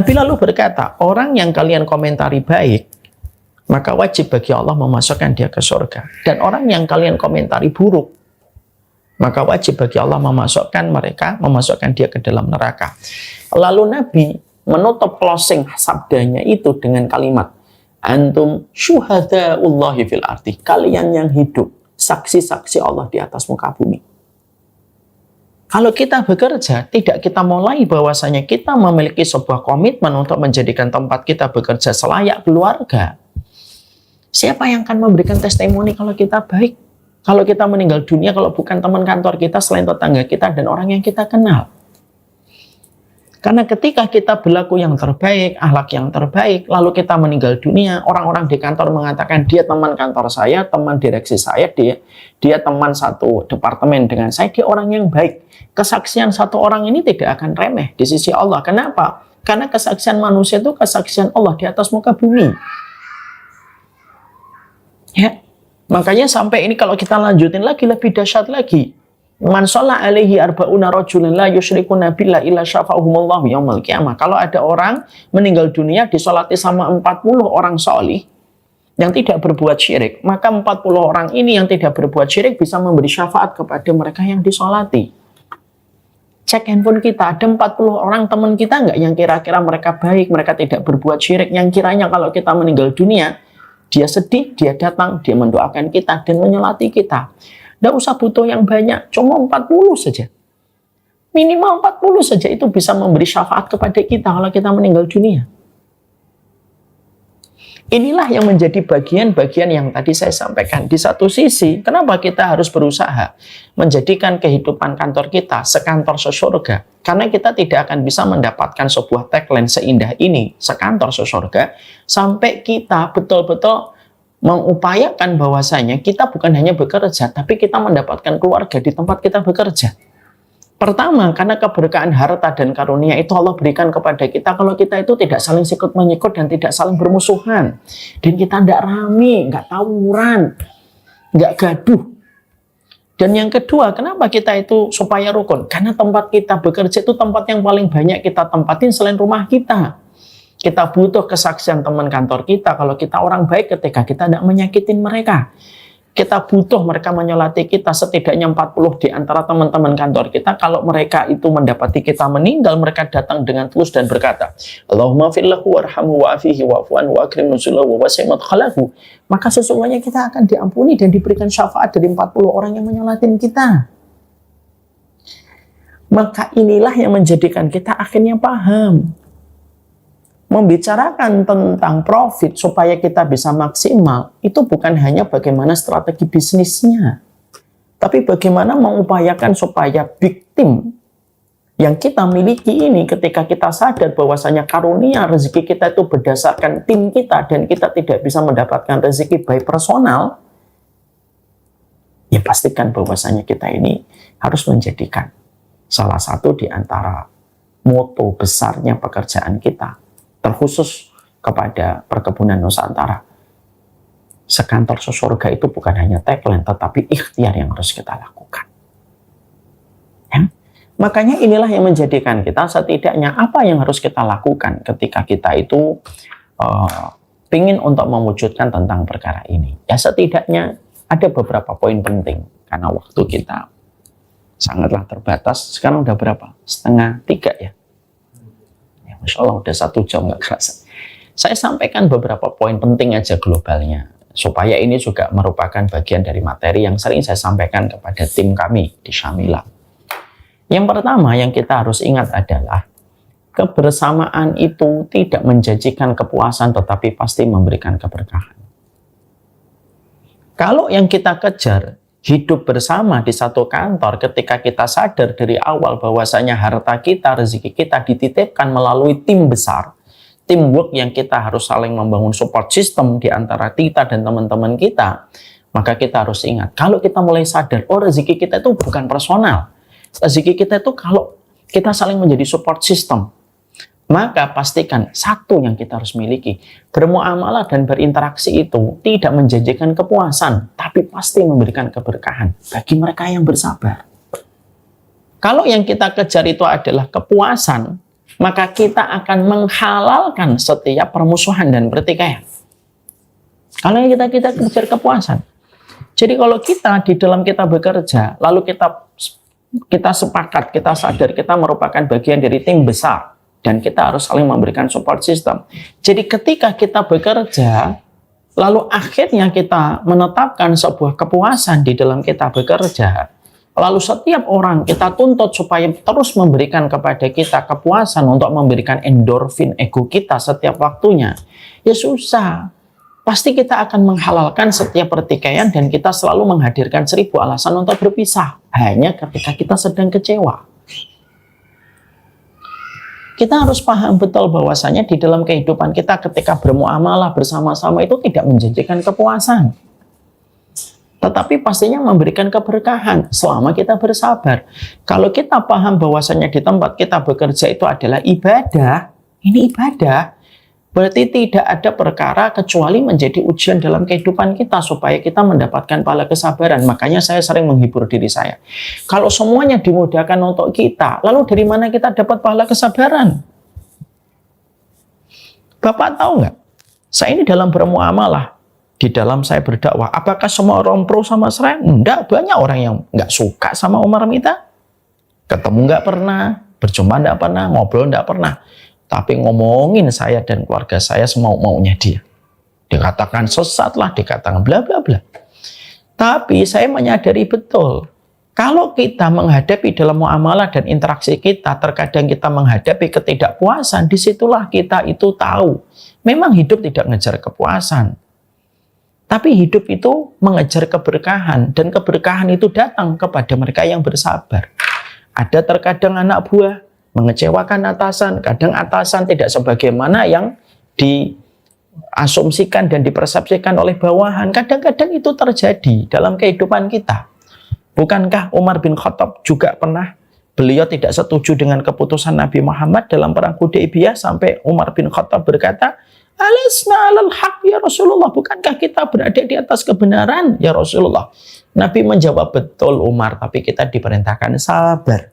Nabi lalu berkata, orang yang kalian komentari baik, maka wajib bagi Allah memasukkan dia ke surga. Dan orang yang kalian komentari buruk, maka wajib bagi Allah memasukkan dia ke dalam neraka. Lalu Nabi menutup closing sabdanya itu dengan kalimat, antum syuhadaullahi fil ardi. Kalian yang hidup, saksi-saksi Allah di atas muka bumi. Kalau kita bekerja, tidak kita mulai bahwasanya kita memiliki sebuah komitmen untuk menjadikan tempat kita bekerja selayak keluarga. Siapa yang akan memberikan testimoni kalau kita baik? Kalau kita meninggal dunia, kalau bukan teman kantor kita, selain tetangga kita dan orang yang kita kenal. Karena ketika kita berlaku yang terbaik, akhlak yang terbaik, lalu kita meninggal dunia, orang-orang di kantor mengatakan dia teman kantor saya, teman direksi saya, dia teman satu departemen dengan saya, dia orang yang baik. Kesaksian satu orang ini tidak akan remeh di sisi Allah. Kenapa? Karena kesaksian manusia itu kesaksian Allah di atas muka bumi. Ya, makanya sampai ini kalau kita lanjutin lagi lebih dahsyat lagi. Man shalla alaihi arba'una rajulan la yusyrikuna billahi illa syafa'ahumullahu yaumil qiyamah. Kalau ada orang meninggal dunia disolati sama 40 orang solih yang tidak berbuat syirik, maka 40 orang ini yang tidak berbuat syirik bisa memberi syafaat kepada mereka yang disolati. Cek handphone kita, ada 40 orang teman kita nggak yang kira-kira mereka baik, mereka tidak berbuat syirik, yang kiranya kalau kita meninggal dunia, dia sedih, dia datang, dia mendoakan kita dan menyolati kita. Nggak usah butuh yang banyak, cuma 40 saja. Minimal 40 saja itu bisa memberi syafaat kepada kita kalau kita meninggal dunia. Inilah yang menjadi bagian-bagian yang tadi saya sampaikan. Di satu sisi, kenapa kita harus berusaha menjadikan kehidupan kantor kita sekantor sesurga? Karena kita tidak akan bisa mendapatkan sebuah tagline seindah ini, sekantor sesurga, sampai kita betul-betul mengupayakan bahwasanya kita bukan hanya bekerja, tapi kita mendapatkan keluarga di tempat kita bekerja. Pertama, karena keberkahan harta dan karunia itu Allah berikan kepada kita kalau kita itu tidak saling sikut-menyikut dan tidak saling bermusuhan. Dan kita tidak rame, nggak tawuran, nggak gaduh. Dan yang kedua, kenapa kita itu supaya rukun? Karena tempat kita bekerja itu tempat yang paling banyak kita tempatin selain rumah kita. Kita butuh kesaksian teman kantor kita kalau kita orang baik ketika kita tidak menyakitin mereka. Kita butuh mereka menyolati kita, setidaknya 40 di antara teman-teman kantor kita. Kalau mereka itu mendapati kita meninggal, mereka datang dengan tulus dan berkata, Allahumma fillahu warhamhu wa'afihi wa'afu'an wa'akrim nuzulahu wa wasi'mat khalahu. Maka sesungguhnya kita akan diampuni dan diberikan syafaat dari 40 orang yang menyolatin kita. Maka inilah yang menjadikan kita akhirnya paham. Membicarakan tentang profit supaya kita bisa maksimal, itu bukan hanya bagaimana strategi bisnisnya, tapi bagaimana mengupayakan supaya big team yang kita miliki ini ketika kita sadar bahwasanya karunia rezeki kita itu berdasarkan tim kita dan kita tidak bisa mendapatkan rezeki by personal, ya pastikan bahwasanya kita ini harus menjadikan salah satu di antara moto besarnya pekerjaan kita, terkhusus kepada perkebunan Nusantara. Sekantor sesurga itu bukan hanya tagline, tetapi ikhtiar yang harus kita lakukan. Ya? Makanya inilah yang menjadikan kita setidaknya apa yang harus kita lakukan ketika kita itu ingin untuk mewujudkan tentang perkara ini. Ya setidaknya ada beberapa poin penting, karena waktu kita sangatlah terbatas. Sekarang udah berapa? 2:30 ya? Masya Allah, udah 1 jam nggak kerasa. Saya sampaikan beberapa poin penting aja globalnya, supaya ini juga merupakan bagian dari materi yang sering saya sampaikan kepada tim kami di Syamila. Yang pertama yang kita harus ingat adalah, kebersamaan itu tidak menjanjikan kepuasan, tetapi pasti memberikan keberkahan. Kalau yang kita kejar, hidup bersama di satu kantor, ketika kita sadar dari awal bahwasanya harta kita, rezeki kita dititipkan melalui tim besar, teamwork yang kita harus saling membangun support system di antara kita dan teman-teman kita, maka kita harus ingat, kalau kita mulai sadar, oh rezeki kita itu bukan personal, rezeki kita itu kalau kita saling menjadi support system, maka pastikan satu yang kita harus miliki, bermuamalah dan berinteraksi itu tidak menjanjikan kepuasan, tapi pasti memberikan keberkahan bagi mereka yang bersabar. Kalau yang kita kejar itu adalah kepuasan, maka kita akan menghalalkan setiap permusuhan dan pertikaian. Kalau kita kejar kepuasan. Jadi kalau kita di dalam kita bekerja, lalu kita sepakat, kita sadar kita merupakan bagian dari tim besar dan kita harus saling memberikan support system. Jadi ketika kita bekerja, lalu akhirnya kita menetapkan sebuah kepuasan di dalam kita bekerja, lalu setiap orang kita tuntut supaya terus memberikan kepada kita kepuasan untuk memberikan endorfin ego kita setiap waktunya, ya susah. Pasti kita akan menghalalkan setiap pertikaian dan kita selalu menghadirkan 1000 alasan untuk berpisah. Hanya ketika kita sedang kecewa. Kita harus paham betul bahwasanya di dalam kehidupan kita ketika bermuamalah bersama-sama itu tidak menjanjikan kepuasan. Tetapi pastinya memberikan keberkahan selama kita bersabar. Kalau kita paham bahwasanya di tempat kita bekerja itu adalah ibadah, ini ibadah. Berarti tidak ada perkara kecuali menjadi ujian dalam kehidupan kita supaya kita mendapatkan pahala kesabaran. Makanya saya sering menghibur diri saya. Kalau semuanya dimudahkan untuk kita, lalu dari mana kita dapat pahala kesabaran? Bapak tahu nggak? Saya ini dalam bermuamalah, di dalam saya berdakwah, apakah semua orang pro sama saya? Enggak, banyak orang yang nggak suka sama Umar Mita. Ketemu nggak pernah, berjumpa nggak pernah, ngobrol nggak pernah. Tapi ngomongin saya dan keluarga saya semau-maunya dia. Dikatakan sesat lah, dikatakan bla bla bla. Tapi saya menyadari betul, kalau kita menghadapi dalam muamalah dan interaksi kita, terkadang kita menghadapi ketidakpuasan, disitulah kita itu tahu. Memang hidup tidak ngejar kepuasan. Tapi hidup itu mengejar keberkahan, dan keberkahan itu datang kepada mereka yang bersabar. Ada terkadang anak buah mengecewakan atasan, kadang atasan tidak sebagaimana yang diasumsikan dan dipersepsikan oleh bawahan. Kadang-kadang itu terjadi dalam kehidupan kita. Bukankah Umar bin Khattab juga pernah, beliau tidak setuju dengan keputusan Nabi Muhammad dalam perang Hudaybiyah sampai Umar bin Khattab berkata, "Alasna alal haq ya Rasulullah, bukankah kita berada di atas kebenaran ya Rasulullah?" Nabi menjawab, "Betul Umar, tapi kita diperintahkan sabar."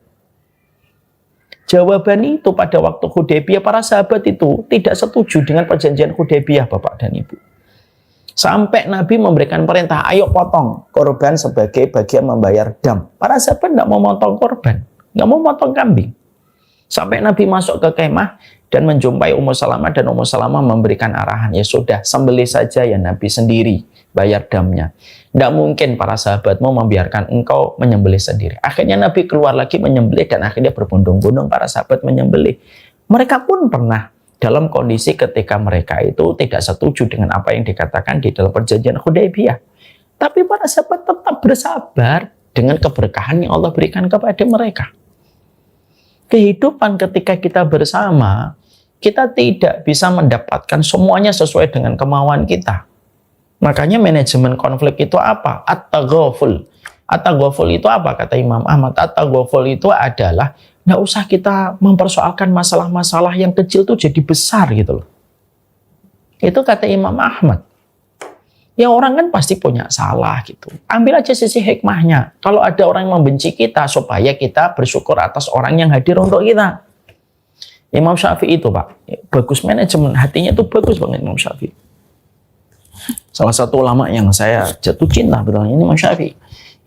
Jawaban itu pada waktu Hudaybiyah, para sahabat itu tidak setuju dengan perjanjian Hudaybiyah, Bapak dan Ibu. Sampai Nabi memberikan perintah, ayo potong korban sebagai bagian membayar dam. Para sahabat tidak mau potong korban, nggak mau potong kambing. Sampai Nabi masuk ke kemah dan menjumpai Ummu Salamah, dan Ummu Salamah memberikan arahan, ya sudah, sembelih saja ya Nabi sendiri, bayar damnya. Tidak mungkin para sahabatmu membiarkan engkau menyembelih sendiri. Akhirnya Nabi keluar lagi menyembelih, dan akhirnya berbondong-bondong para sahabat menyembelih. Mereka pun pernah dalam kondisi ketika mereka itu tidak setuju dengan apa yang dikatakan di dalam perjanjian Hudaybiyah. Tapi para sahabat tetap bersabar dengan keberkahan yang Allah berikan kepada mereka. Kehidupan ketika kita bersama, kita tidak bisa mendapatkan semuanya sesuai dengan kemauan kita. Makanya manajemen konflik itu apa? At-taghaful. At-taghaful itu apa? Kata Imam Ahmad, at-taghaful itu adalah nggak usah kita mempersoalkan masalah-masalah yang kecil itu jadi besar gitu loh. Itu kata Imam Ahmad. Ya orang kan pasti punya salah gitu. Ambil aja sisi hikmahnya. Kalau ada orang yang membenci kita, supaya kita bersyukur atas orang yang hadir untuk kita. Imam Syafi'i itu Pak, bagus manajemen hatinya itu bagus banget Imam Syafi'i. Salah satu ulama yang saya jatuh cinta betul ini Imam Syafi'i.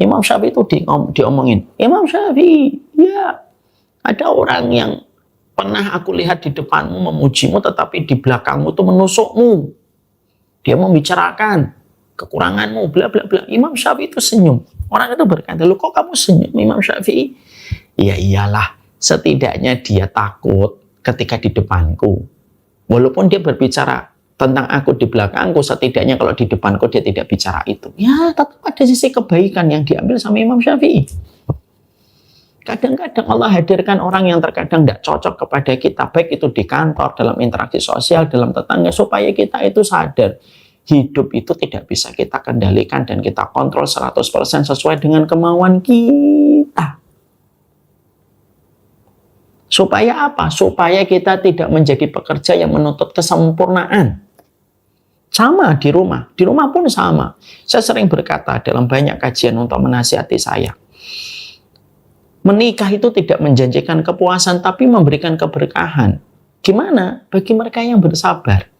Imam Syafi'i itu diomongin, Imam Syafi'i, ya ada orang yang pernah aku lihat di depanmu memujimu, tetapi di belakangmu itu menusukmu. Dia membicarakan kekuranganmu, bla bla bla. Imam Syafi'i itu senyum. Orang itu berkata, "Loh kok kamu senyum Imam Syafi'i?" Ya iyalah, setidaknya dia takut ketika di depanku. Walaupun dia berbicara tentang aku di belakangku, setidaknya kalau di depanku dia tidak bicara itu. Ya, tetap ada sisi kebaikan yang diambil sama Imam Syafi'i. Kadang-kadang Allah hadirkan orang yang terkadang tidak cocok kepada kita, baik itu di kantor, dalam interaksi sosial, dalam tetangga, supaya kita itu sadar. Hidup itu tidak bisa kita kendalikan dan kita kontrol 100% sesuai dengan kemauan kita. Supaya apa? Supaya kita tidak menjadi pekerja yang menuntut kesempurnaan. Sama di rumah pun sama. Saya sering berkata dalam banyak kajian untuk menasihati saya. Menikah itu tidak menjanjikan kepuasan, tapi memberikan keberkahan. Gimana? Bagi mereka yang bersabar.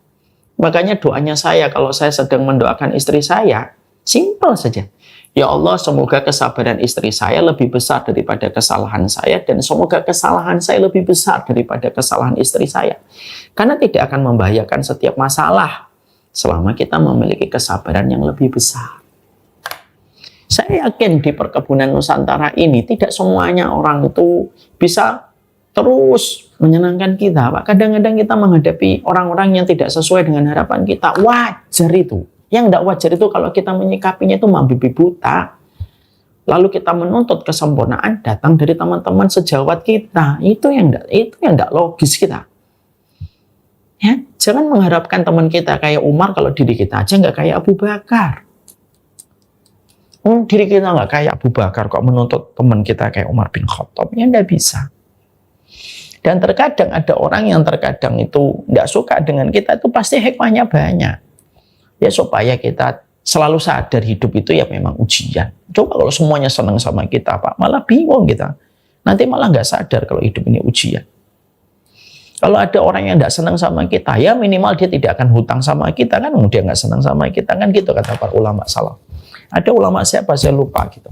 Makanya doanya saya, kalau saya sedang mendoakan istri saya, simpel saja. Ya Allah, semoga kesabaran istri saya lebih besar daripada kesalahan saya, dan semoga kesalahan saya lebih besar daripada kesalahan istri saya. Karena tidak akan membahayakan setiap masalah, selama kita memiliki kesabaran yang lebih besar. Saya yakin di perkebunan Nusantara ini, tidak semuanya orang itu bisa terus menyenangkan kita, Pak. Kadang-kadang kita menghadapi orang-orang yang tidak sesuai dengan harapan kita. Wajar itu. Yang tidak wajar itu kalau kita menyikapinya itu membabi buta. Lalu kita menuntut kesempurnaan datang dari teman-teman sejawat kita. Itu yang tidak logis kita. Ya, jangan mengharapkan teman kita kayak Umar kalau diri kita aja nggak kayak Abu Bakar. Diri kita nggak kayak Abu Bakar kok menuntut teman kita kayak Umar bin Khattab. Ya nggak bisa. Dan terkadang ada orang yang terkadang itu nggak suka dengan kita, itu pasti hikmahnya banyak. Ya supaya kita selalu sadar hidup itu ya memang ujian. Coba kalau semuanya senang sama kita, Pak, malah bingung kita. Nanti malah nggak sadar kalau hidup ini ujian. Kalau ada orang yang nggak senang sama kita, ya minimal dia tidak akan hutang sama kita, kan dia nggak senang sama kita, kan gitu kata para ulama salaf. Ada ulama siapa, saya lupa gitu.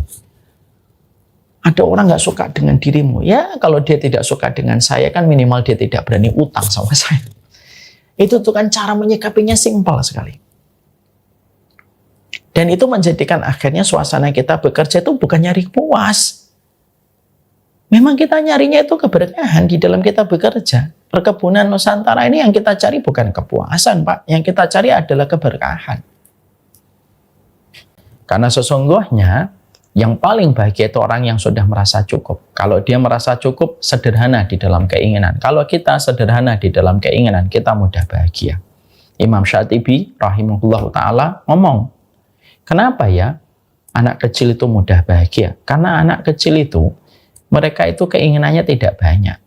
Ada orang nggak suka dengan dirimu, ya kalau dia tidak suka dengan saya, kan minimal dia tidak berani utang sama saya. Itu tuh kan cara menyikapinya simpel sekali. Dan itu menjadikan akhirnya suasana kita bekerja itu bukan nyari puas. Memang kita nyarinya itu keberkahan di dalam kita bekerja. Perkebunan Nusantara ini yang kita cari bukan kepuasan, Pak. Yang kita cari adalah keberkahan. Karena sesungguhnya yang paling bahagia itu orang yang sudah merasa cukup. Kalau dia merasa cukup, sederhana di dalam keinginan. Kalau kita sederhana di dalam keinginan, kita mudah bahagia. Imam Syatibi rahimahullah ta'ala ngomong, kenapa ya anak kecil itu mudah bahagia? Karena anak kecil itu, mereka itu keinginannya tidak banyak.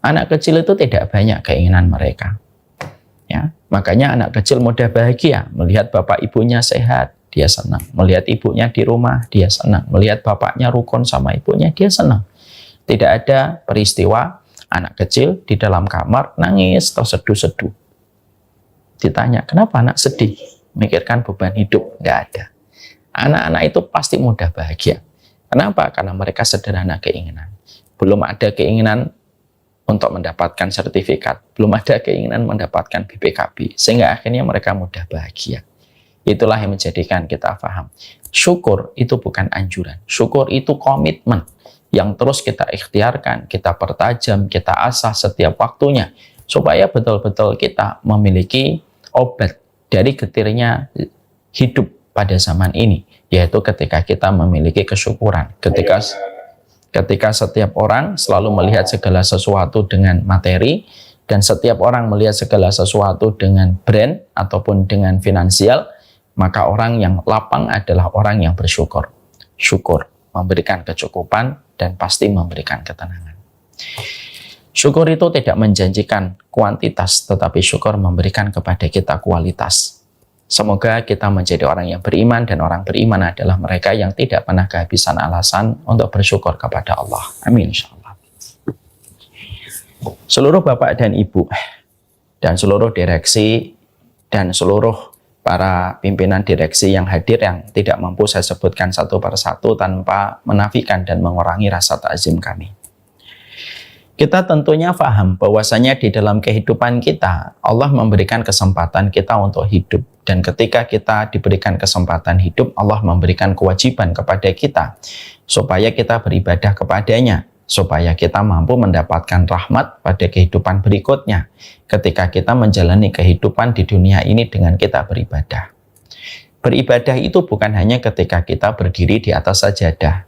Anak kecil itu tidak banyak keinginan mereka. Ya, makanya anak kecil mudah bahagia. Melihat bapak ibunya sehat, dia senang. Melihat ibunya di rumah, dia senang. Melihat bapaknya rukun sama ibunya, dia senang. Tidak ada peristiwa anak kecil di dalam kamar nangis atau seduh-seduh. Ditanya, kenapa anak sedih? Mikirkan beban hidup. Nggak ada. Anak-anak itu pasti mudah bahagia. Kenapa? Karena mereka sederhana keinginan. Belum ada keinginan untuk mendapatkan sertifikat. Belum ada keinginan mendapatkan BPKB. Sehingga akhirnya mereka mudah bahagia. Itulah yang menjadikan kita paham. Syukur itu bukan anjuran. Syukur itu komitmen yang terus kita ikhtiarkan, kita pertajam, kita asah setiap waktunya. Supaya betul-betul kita memiliki obat dari getirnya hidup pada zaman ini. Yaitu ketika kita memiliki kesyukuran. Ketika setiap orang selalu melihat segala sesuatu dengan materi, dan setiap orang melihat segala sesuatu dengan brand ataupun dengan finansial, maka orang yang lapang adalah orang yang bersyukur. Syukur memberikan kecukupan dan pasti memberikan ketenangan. Syukur itu tidak menjanjikan kuantitas, tetapi syukur memberikan kepada kita kualitas. Semoga kita menjadi orang yang beriman, dan orang beriman adalah mereka yang tidak pernah kehabisan alasan untuk bersyukur kepada Allah. Amin insyaallah. Seluruh Bapak dan Ibu dan seluruh direksi dan seluruh para pimpinan direksi yang hadir, yang tidak mampu saya sebutkan satu persatu tanpa menafikan dan mengurangi rasa takzim kami. Kita tentunya paham bahwasanya di dalam kehidupan kita, Allah memberikan kesempatan kita untuk hidup. Dan ketika kita diberikan kesempatan hidup, Allah memberikan kewajiban kepada kita supaya kita beribadah kepadanya, supaya kita mampu mendapatkan rahmat pada kehidupan berikutnya ketika kita menjalani kehidupan di dunia ini dengan kita beribadah. Beribadah itu bukan hanya ketika kita berdiri di atas sajadah.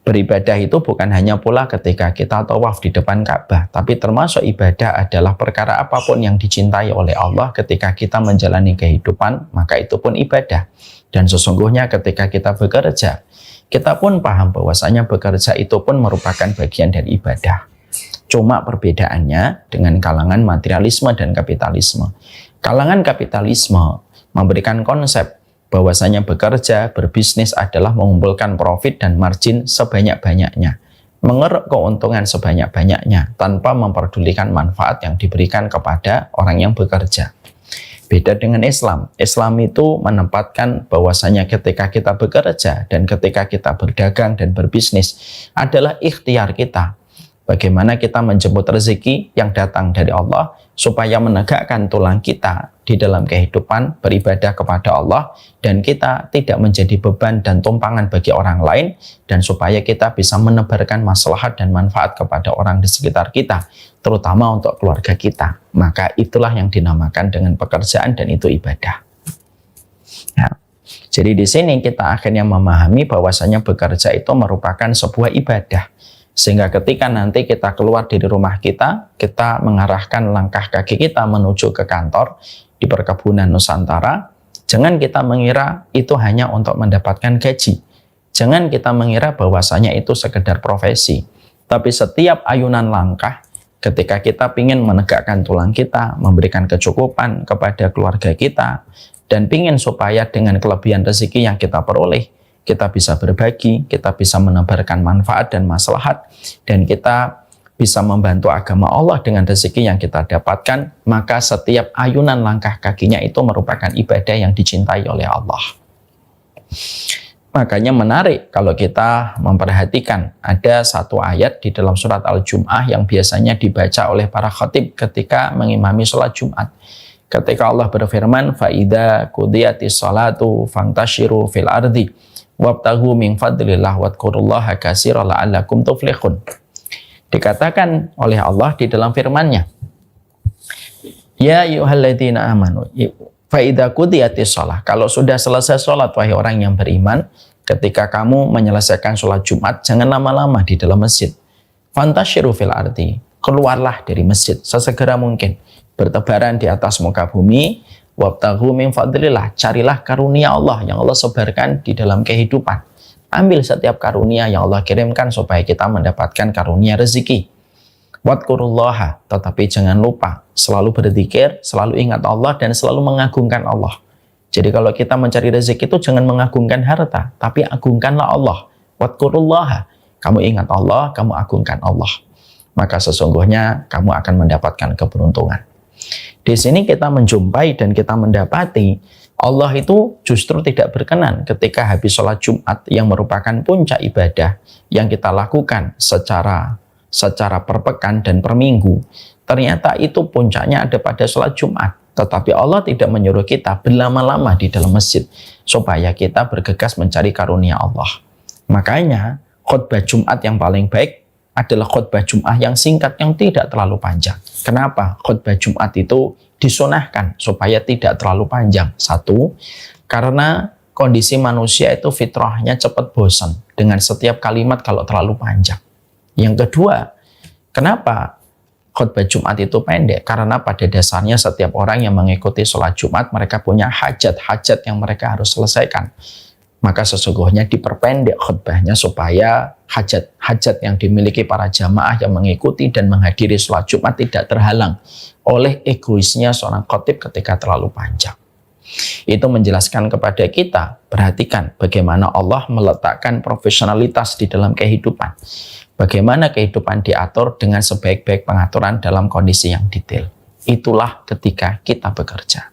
Beribadah itu bukan hanya pula ketika kita tawaf di depan Ka'bah, tapi termasuk ibadah adalah perkara apapun yang dicintai oleh Allah ketika kita menjalani kehidupan, maka itu pun ibadah. Dan sesungguhnya ketika kita bekerja, kita pun paham bahwasanya bekerja itu pun merupakan bagian dari ibadah. Cuma perbedaannya dengan kalangan materialisme dan kapitalisme. Kalangan kapitalisme memberikan konsep bahwasanya bekerja, berbisnis adalah mengumpulkan profit dan margin sebanyak-banyaknya, mengeruk keuntungan sebanyak-banyaknya tanpa memperdulikan manfaat yang diberikan kepada orang yang bekerja. Beda dengan Islam. Islam itu menempatkan bahwasanya ketika kita bekerja dan ketika kita berdagang dan berbisnis adalah ikhtiar kita. Bagaimana kita menjemput rezeki yang datang dari Allah supaya menegakkan tulang kita di dalam kehidupan beribadah kepada Allah dan kita tidak menjadi beban dan tumpangan bagi orang lain, dan supaya kita bisa menebarkan maslahat dan manfaat kepada orang di sekitar kita, terutama untuk keluarga kita. Maka itulah yang dinamakan dengan pekerjaan, dan itu ibadah. Ya. Jadi di sini kita akhirnya memahami bahwasanya bekerja itu merupakan sebuah ibadah. Sehingga ketika nanti kita keluar dari rumah kita mengarahkan langkah kaki kita menuju ke kantor di perkebunan Nusantara, jangan kita mengira itu hanya untuk mendapatkan gaji. Jangan kita mengira bahwasanya itu sekedar profesi. Tapi setiap ayunan langkah, ketika kita ingin menegakkan tulang kita, memberikan kecukupan kepada keluarga kita, dan ingin supaya dengan kelebihan rezeki yang kita peroleh, kita bisa berbagi, kita bisa menebarkan manfaat dan maslahat, dan kita bisa membantu agama Allah dengan rezeki yang kita dapatkan, maka setiap ayunan langkah kakinya itu merupakan ibadah yang dicintai oleh Allah. Makanya menarik kalau kita memperhatikan ada satu ayat di dalam surat Al-Jum'ah yang biasanya dibaca oleh para khatib ketika mengimami sholat Jumat. Ketika Allah berfirman, فَإِذَا قُضِيَتِ الصَّلَاةُ فَانْتَشِرُوا فِي الْأَرْضِ wabtaghu min fadlillah wadhkurullaha katsiran la'allakum tuflihun. Dikatakan oleh Allah di dalam firman-Nya, ya ayyuhalladzina amanu fa idza qudiyatis shalah, kalau sudah selesai salat wahai orang yang beriman, ketika kamu menyelesaikan salat Jumat jangan lama-lama di dalam masjid. Fantashiru fil ardi, keluarlah dari masjid sesegera mungkin, bertebaran di atas muka bumi. Wabtaghu min fadlillah, carilah karunia Allah yang Allah sebarkan di dalam kehidupan. Ambil setiap karunia yang Allah kirimkan supaya kita mendapatkan karunia rezeki. Wadhkurullaha, tetapi jangan lupa selalu berzikir, selalu ingat Allah, dan selalu mengagungkan Allah. Jadi kalau kita mencari rezeki itu jangan mengagungkan harta, tapi agungkanlah Allah. Wadhkurullaha, kamu ingat Allah, kamu agungkan Allah, maka sesungguhnya kamu akan mendapatkan keberuntungan. Di sini kita menjumpai dan kita mendapati Allah itu justru tidak berkenan ketika habis sholat Jumat yang merupakan puncak ibadah yang kita lakukan secara per pekan dan per minggu. Ternyata itu puncaknya ada pada sholat Jumat. Tetapi Allah tidak menyuruh kita berlama-lama di dalam masjid supaya kita bergegas mencari karunia Allah. Makanya khutbah Jumat yang paling baik adalah khutbah Jumat yang singkat, yang tidak terlalu panjang. Kenapa? Khutbah Jumat itu disunahkan supaya tidak terlalu panjang. Satu, karena kondisi manusia itu fitrahnya cepat bosan dengan setiap kalimat kalau terlalu panjang. Yang kedua, kenapa khutbah Jumat itu pendek? Karena pada dasarnya setiap orang yang mengikuti sholat Jumat, mereka punya hajat-hajat yang mereka harus selesaikan. Maka sesungguhnya diperpendek khutbahnya supaya hajat-hajat yang dimiliki para jamaah yang mengikuti dan menghadiri sholat Jumat tidak terhalang oleh egoisnya seorang khatib ketika terlalu panjang. Itu menjelaskan kepada kita, perhatikan bagaimana Allah meletakkan profesionalitas di dalam kehidupan. Bagaimana kehidupan diatur dengan sebaik-baik pengaturan dalam kondisi yang detail. Itulah ketika kita bekerja.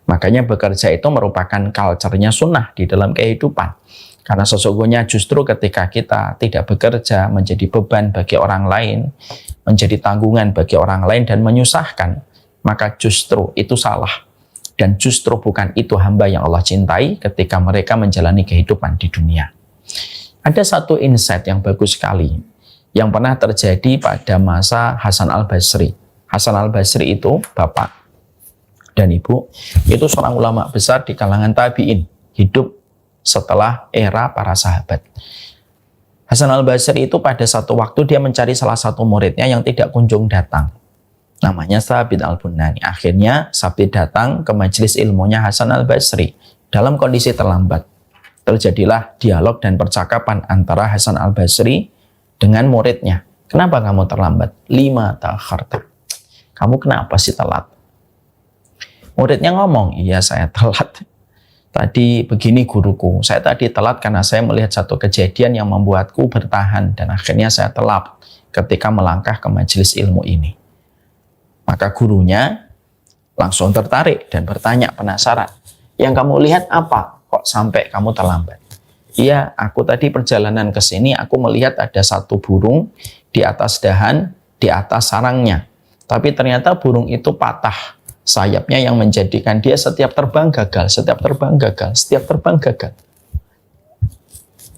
Makanya bekerja itu merupakan culture-nya sunnah di dalam kehidupan. Karena sesungguhnya justru ketika kita tidak bekerja menjadi beban bagi orang lain, menjadi tanggungan bagi orang lain dan menyusahkan, maka justru itu salah. Dan justru bukan itu hamba yang Allah cintai ketika mereka menjalani kehidupan di dunia. Ada satu insight yang bagus sekali yang pernah terjadi pada masa Hasan al-Basri. Hasan al-Basri itu bapak dan ibu, itu seorang ulama besar di kalangan tabi'in, hidup setelah era para sahabat. Hasan al-Basri itu pada satu waktu dia mencari salah satu muridnya yang tidak kunjung datang. Namanya Thabit al-Bunani. Akhirnya Thabit datang ke majelis ilmunya Hasan al-Basri dalam kondisi terlambat. Terjadilah dialog dan percakapan antara Hasan al-Basri dengan muridnya. Kenapa kamu terlambat? Lima ta'akharta. Kamu kenapa sih telat? Muridnya ngomong, iya saya telat. tadi begini guruku, saya tadi telat karena saya melihat satu kejadian yang membuatku bertahan dan akhirnya saya telat ketika melangkah ke majelis ilmu ini. Maka gurunya langsung tertarik dan bertanya penasaran, yang kamu lihat apa? Kok sampai kamu terlambat? Iya, aku tadi perjalanan ke sini, aku melihat ada satu burung di atas dahan, di atas sarangnya. Tapi ternyata burung itu patah sayapnya yang menjadikan dia setiap terbang gagal, setiap terbang gagal, setiap terbang gagal.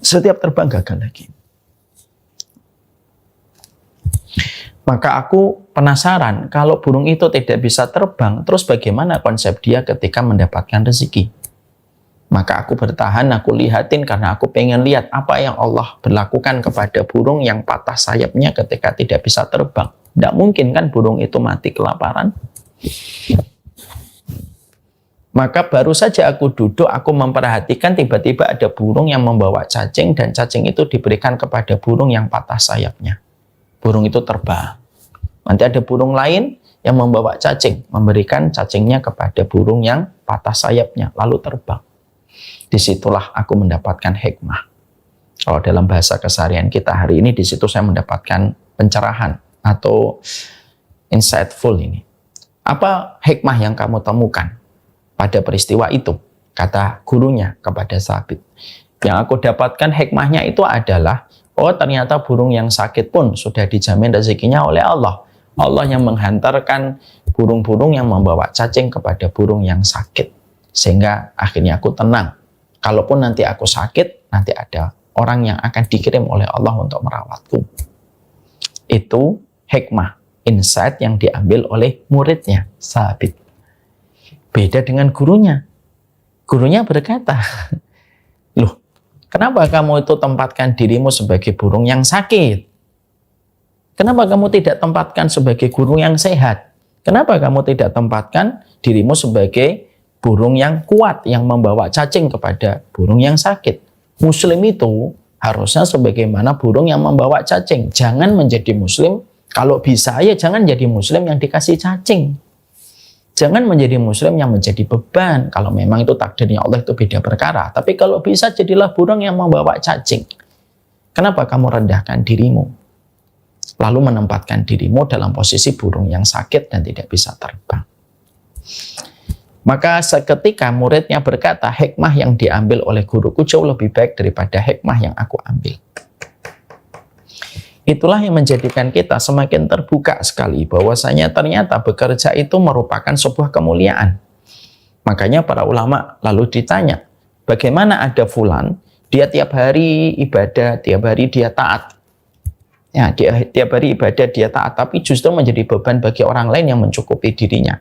Setiap terbang gagal lagi. Maka aku penasaran, kalau burung itu tidak bisa terbang, terus bagaimana konsep dia ketika mendapatkan rezeki? Maka aku bertahan, aku lihatin karena aku pengen lihat apa yang Allah berlakukan kepada burung yang patah sayapnya ketika tidak bisa terbang. Tidak mungkin kan burung itu mati kelaparan. Maka baru saja aku duduk, aku memperhatikan tiba-tiba ada burung yang membawa cacing dan cacing itu diberikan kepada burung yang patah sayapnya. Burung itu terbang. Nanti ada burung lain yang membawa cacing, memberikan cacingnya kepada burung yang patah sayapnya, lalu terbang. Disitulah aku mendapatkan hikmah. Kalau dalam bahasa keseharian kita hari ini, di situ saya mendapatkan pencerahan atau insightful ini. Apa hikmah yang kamu temukan pada peristiwa itu? Kata gurunya kepada Sabit. Yang aku dapatkan hikmahnya itu adalah, oh ternyata burung yang sakit pun sudah dijamin rezekinya oleh Allah. Allah yang menghantarkan burung-burung yang membawa cacing kepada burung yang sakit. Sehingga akhirnya aku tenang. Kalaupun nanti aku sakit, nanti ada orang yang akan dikirim oleh Allah untuk merawatku. Itu hikmah, insight yang diambil oleh muridnya, Sabit. Beda dengan gurunya. Gurunya berkata, loh, kenapa kamu itu tempatkan dirimu sebagai burung yang sakit? Kenapa kamu tidak tempatkan sebagai burung yang sehat? Kenapa kamu tidak tempatkan dirimu sebagai burung yang kuat, yang membawa cacing kepada burung yang sakit? Muslim itu harusnya sebagaimana burung yang membawa cacing. Jangan menjadi muslim, kalau bisa ya jangan jadi muslim yang dikasih cacing. Jangan menjadi muslim yang menjadi beban. Kalau memang itu takdirnya Allah, itu beda perkara. Tapi kalau bisa jadilah burung yang membawa cacing. Kenapa kamu rendahkan dirimu? Lalu menempatkan dirimu dalam posisi burung yang sakit dan tidak bisa terbang. Maka seketika muridnya berkata, hikmah yang diambil oleh guruku jauh lebih baik daripada hikmah yang aku ambil. Itulah yang menjadikan kita semakin terbuka sekali bahwasanya ternyata bekerja itu merupakan sebuah kemuliaan. Makanya para ulama lalu ditanya, bagaimana ada fulan, dia tiap hari ibadah, tiap hari dia taat. Ya, dia tiap hari ibadah, dia taat, tapi justru menjadi beban bagi orang lain yang mencukupi dirinya.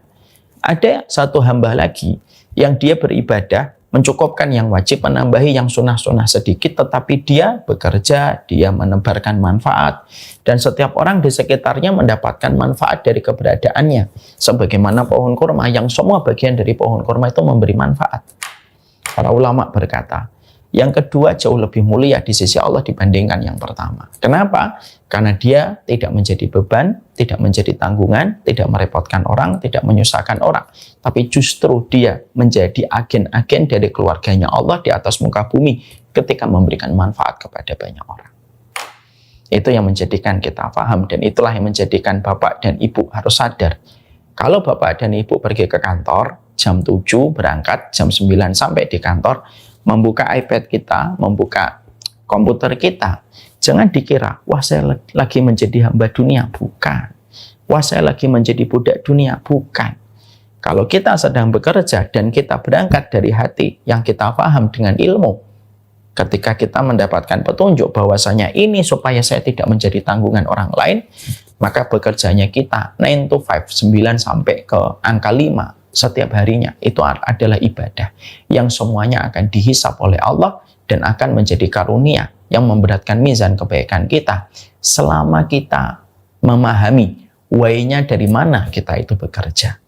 Ada satu hamba lagi yang dia beribadah, mencukupkan yang wajib, menambahi yang sunnah-sunnah sedikit, tetapi dia bekerja, dia menebarkan manfaat, dan setiap orang di sekitarnya mendapatkan manfaat dari keberadaannya. Sebagaimana pohon kurma yang semua bagian dari pohon kurma itu memberi manfaat. Para ulama berkata, yang kedua jauh lebih mulia di sisi Allah dibandingkan yang pertama. Kenapa? Karena dia tidak menjadi beban, tidak menjadi tanggungan, tidak merepotkan orang, tidak menyusahkan orang. Tapi justru dia menjadi agen-agen dari keluarganya Allah di atas muka bumi ketika memberikan manfaat kepada banyak orang. Itu yang menjadikan kita paham, dan itulah yang menjadikan bapak dan ibu harus sadar. Kalau bapak dan ibu pergi ke kantor, jam 7 berangkat, jam 9 sampai di kantor, membuka iPad kita, membuka komputer kita, jangan dikira, wah saya lagi menjadi hamba dunia. Bukan. Wah saya lagi menjadi budak dunia. Bukan. Kalau kita sedang bekerja dan kita berangkat dari hati yang kita paham dengan ilmu, ketika kita mendapatkan petunjuk bahwasanya ini supaya saya tidak menjadi tanggungan orang lain, maka bekerjanya kita 9 to 5, 9 sampai ke angka 5, setiap harinya itu adalah ibadah yang semuanya akan dihisap oleh Allah dan akan menjadi karunia yang memberatkan mizan kebaikan kita selama kita memahami way-nya dari mana kita itu bekerja.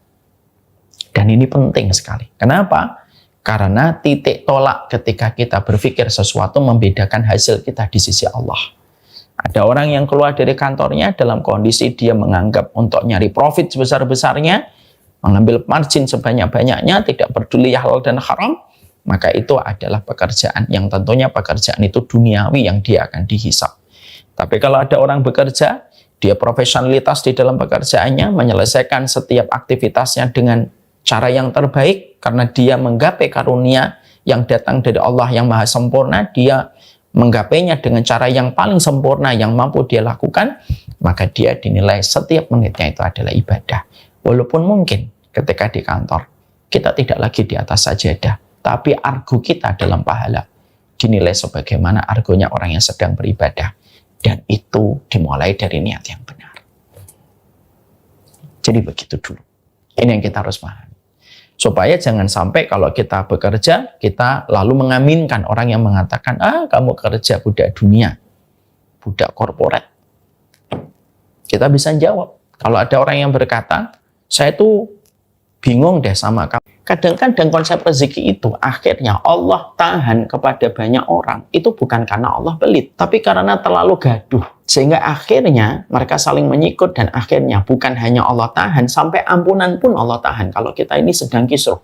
Dan ini penting sekali. Kenapa? Karena titik tolak ketika kita berpikir sesuatu membedakan hasil kita di sisi Allah. Ada orang yang keluar dari kantornya dalam kondisi dia menganggap untuk nyari profit sebesar-besarnya, mengambil margin sebanyak-banyaknya, tidak peduli halal dan haram, maka itu adalah pekerjaan yang tentunya pekerjaan itu duniawi yang dia akan dihisap. Tapi kalau ada orang bekerja, dia profesionalitas di dalam pekerjaannya, menyelesaikan setiap aktivitasnya dengan cara yang terbaik, karena dia menggapai karunia yang datang dari Allah yang maha sempurna, dia menggapainya dengan cara yang paling sempurna yang mampu dia lakukan, maka dia dinilai setiap menitnya itu adalah ibadah. Walaupun mungkin ketika di kantor, kita tidak lagi di atas sajadah, tapi argo kita dalam pahala dinilai sebagaimana argonya orang yang sedang beribadah. Dan itu dimulai dari niat yang benar. Jadi begitu dulu. Ini yang kita harus pahami. Supaya jangan sampai kalau kita bekerja, kita lalu mengaminkan orang yang mengatakan, kamu kerja budak dunia, budak korporat. Kita bisa jawab. Kalau ada orang yang berkata, saya tuh bingung deh sama kamu. Kadang-kadang konsep rezeki itu akhirnya Allah tahan kepada banyak orang. Itu bukan karena Allah pelit, tapi karena terlalu gaduh. Sehingga akhirnya mereka saling menyikut dan akhirnya bukan hanya Allah tahan, sampai ampunan pun Allah tahan kalau kita ini sedang kisruh.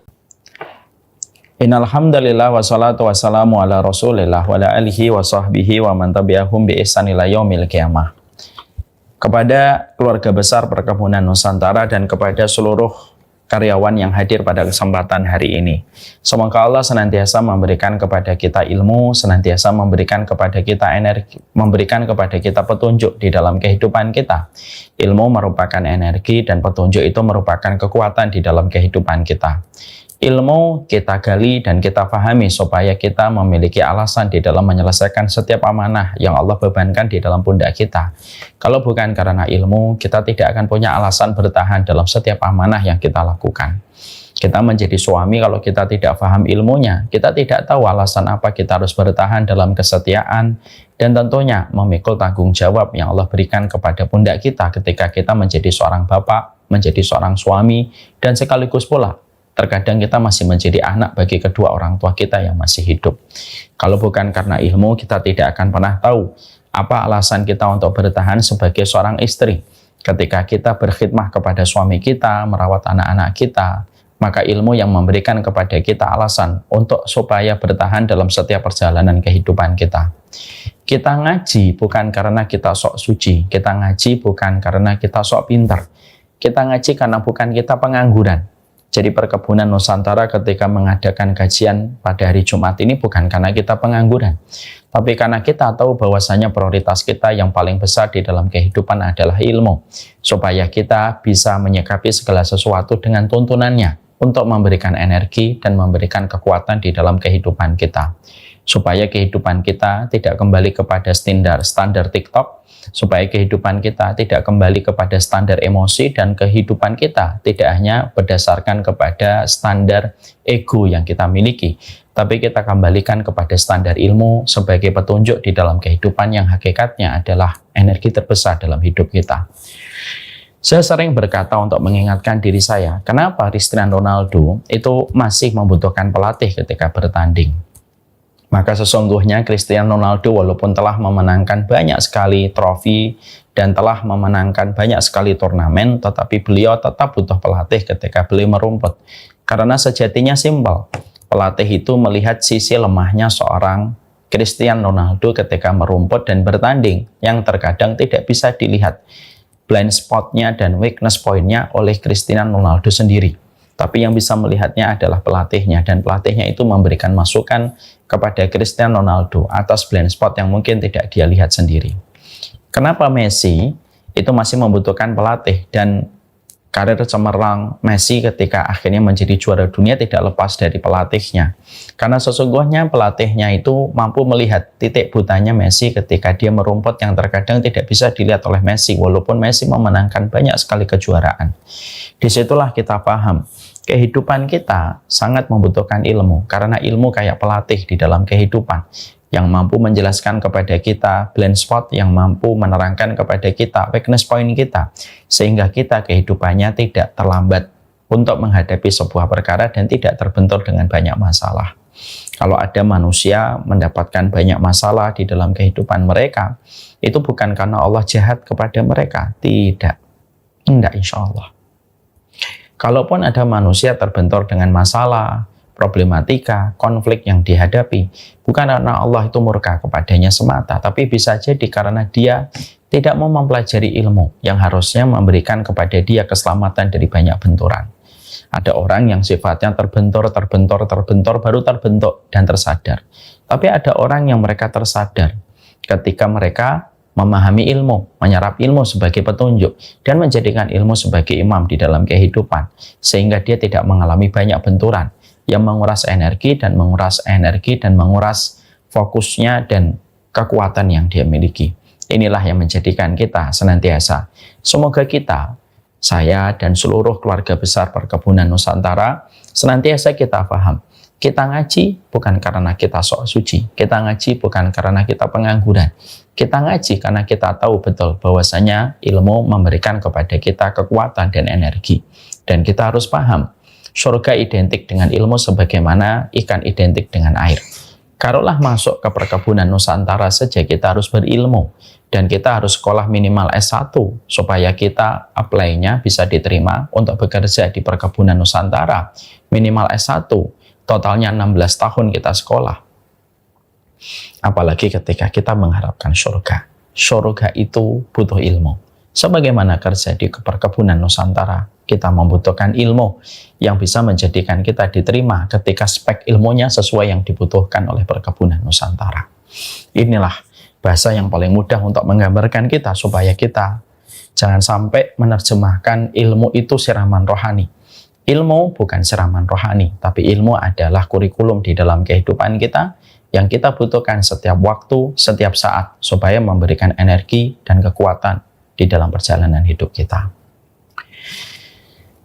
Innal hamdalillah wassalatu wassalamu ala Rasulillah wa ala alihi wa sahbihi wa man tabi'ahum bi ihsan ila yaumil qiyamah. Kepada keluarga besar Perkebunan Nusantara dan kepada seluruh karyawan yang hadir pada kesempatan hari ini. Semoga Allah senantiasa memberikan kepada kita ilmu, senantiasa memberikan kepada kita energi, memberikan kepada kita petunjuk di dalam kehidupan kita. Ilmu merupakan energi dan petunjuk itu merupakan kekuatan di dalam kehidupan kita. Ilmu kita gali dan kita pahami supaya kita memiliki alasan di dalam menyelesaikan setiap amanah yang Allah bebankan di dalam pundak kita. Kalau bukan karena ilmu, kita tidak akan punya alasan bertahan dalam setiap amanah yang kita lakukan. Kita menjadi suami kalau kita tidak paham ilmunya, kita tidak tahu alasan apa kita harus bertahan dalam kesetiaan, dan tentunya memikul tanggung jawab yang Allah berikan kepada pundak kita ketika kita menjadi seorang bapak, menjadi seorang suami, dan sekaligus pula terkadang kita masih menjadi anak bagi kedua orang tua kita yang masih hidup. Kalau bukan karena ilmu, kita tidak akan pernah tahu apa alasan kita untuk bertahan sebagai seorang istri. Ketika kita berkhidmah kepada suami kita, merawat anak-anak kita, maka ilmu yang memberikan kepada kita alasan untuk supaya bertahan dalam setiap perjalanan kehidupan kita. Kita ngaji bukan karena kita sok suci, kita ngaji bukan karena kita sok pintar. Kita ngaji karena bukan kita pengangguran. Jadi Perkebunan Nusantara ketika mengadakan kajian pada hari Jumat ini bukan karena kita pengangguran, tapi karena kita tahu bahwasanya prioritas kita yang paling besar di dalam kehidupan adalah ilmu, supaya kita bisa menyikapi segala sesuatu dengan tuntunannya untuk memberikan energi dan memberikan kekuatan di dalam kehidupan kita, supaya kehidupan kita tidak kembali kepada standar TikTok, supaya kehidupan kita tidak kembali kepada standar emosi, dan kehidupan kita tidak hanya berdasarkan kepada standar ego yang kita miliki, tapi kita kembalikan kepada standar ilmu sebagai petunjuk di dalam kehidupan yang hakikatnya adalah energi terbesar dalam hidup kita. Saya sering berkata untuk mengingatkan diri saya, kenapa Cristiano Ronaldo itu masih membutuhkan pelatih ketika bertanding. Maka sesungguhnya Cristiano Ronaldo walaupun telah memenangkan banyak sekali trofi dan telah memenangkan banyak sekali turnamen, tetapi beliau tetap butuh pelatih ketika beliau merumput. Karena sejatinya simpel, pelatih itu melihat sisi lemahnya seorang Cristiano Ronaldo ketika merumput dan bertanding, yang terkadang tidak bisa dilihat blind spotnya dan weakness pointnya oleh Cristiano Ronaldo sendiri. Tapi yang bisa melihatnya adalah pelatihnya, dan pelatihnya itu memberikan masukan kepada Cristiano Ronaldo atas blind spot yang mungkin tidak dia lihat sendiri. Kenapa Messi itu masih membutuhkan pelatih, dan karir cemerlang Messi ketika akhirnya menjadi juara dunia tidak lepas dari pelatihnya. Karena sesungguhnya pelatihnya itu mampu melihat titik butanya Messi ketika dia merumput yang terkadang tidak bisa dilihat oleh Messi, walaupun Messi memenangkan banyak sekali kejuaraan. Disitulah kita paham, kehidupan kita sangat membutuhkan ilmu, karena ilmu kayak pelatih di dalam kehidupan yang mampu menjelaskan kepada kita blind spot, yang mampu menerangkan kepada kita weakness point kita, sehingga kita kehidupannya tidak terlambat untuk menghadapi sebuah perkara dan tidak terbentur dengan banyak masalah. Kalau ada manusia mendapatkan banyak masalah di dalam kehidupan mereka, itu bukan karena Allah jahat kepada mereka, tidak, insya Allah. Kalaupun ada manusia terbentur dengan masalah, problematika, konflik yang dihadapi, bukan karena Allah itu murka kepadanya semata, tapi bisa jadi karena dia tidak mau mempelajari ilmu yang harusnya memberikan kepada dia keselamatan dari banyak benturan. Ada orang yang sifatnya terbentur, baru terbentuk dan tersadar. Tapi ada orang yang mereka tersadar ketika mereka memahami ilmu, menyerap ilmu sebagai petunjuk, dan menjadikan ilmu sebagai imam di dalam kehidupan, sehingga dia tidak mengalami banyak benturan yang menguras energi dan menguras fokusnya dan kekuatan yang dia miliki. Inilah yang menjadikan kita senantiasa, semoga kita, saya dan seluruh keluarga besar Perkebunan Nusantara, senantiasa kita paham, kita ngaji bukan karena kita sok suci, kita ngaji bukan karena kita pengangguran, kita ngaji karena kita tahu betul bahwasanya ilmu memberikan kepada kita kekuatan dan energi. Dan kita harus paham, surga identik dengan ilmu sebagaimana ikan identik dengan air. Karulah masuk ke Perkebunan Nusantara saja kita harus berilmu. Dan kita harus sekolah minimal S1 supaya kita apply-nya bisa diterima untuk bekerja di Perkebunan Nusantara. Minimal S1, totalnya 16 tahun kita sekolah. Apalagi ketika kita mengharapkan surga. Surga itu butuh ilmu. Sebagaimana kerja di Perkebunan Nusantara, kita membutuhkan ilmu yang bisa menjadikan kita diterima ketika spek ilmunya sesuai yang dibutuhkan oleh Perkebunan Nusantara. Inilah bahasa yang paling mudah untuk menggambarkan kita supaya kita jangan sampai menerjemahkan ilmu itu siraman rohani. Ilmu bukan siraman rohani, tapi ilmu adalah kurikulum di dalam kehidupan kita yang kita butuhkan setiap waktu, setiap saat, supaya memberikan energi dan kekuatan di dalam perjalanan hidup kita.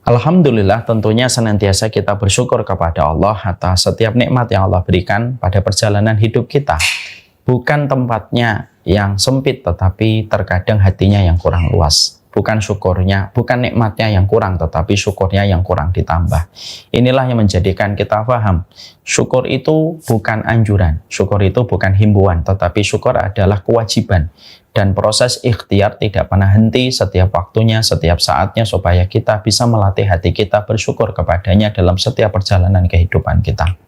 Alhamdulillah, tentunya senantiasa kita bersyukur kepada Allah atas setiap nikmat yang Allah berikan pada perjalanan hidup kita. Bukan tempatnya yang sempit, tetapi terkadang hatinya yang kurang luas. Bukan syukurnya, bukan nikmatnya yang kurang, tetapi syukurnya yang kurang ditambah. Inilah yang menjadikan kita paham, syukur itu bukan anjuran, syukur itu bukan himbauan, tetapi syukur adalah kewajiban. Dan proses ikhtiar tidak pernah henti setiap waktunya, setiap saatnya, supaya kita bisa melatih hati kita bersyukur kepadanya dalam setiap perjalanan kehidupan kita.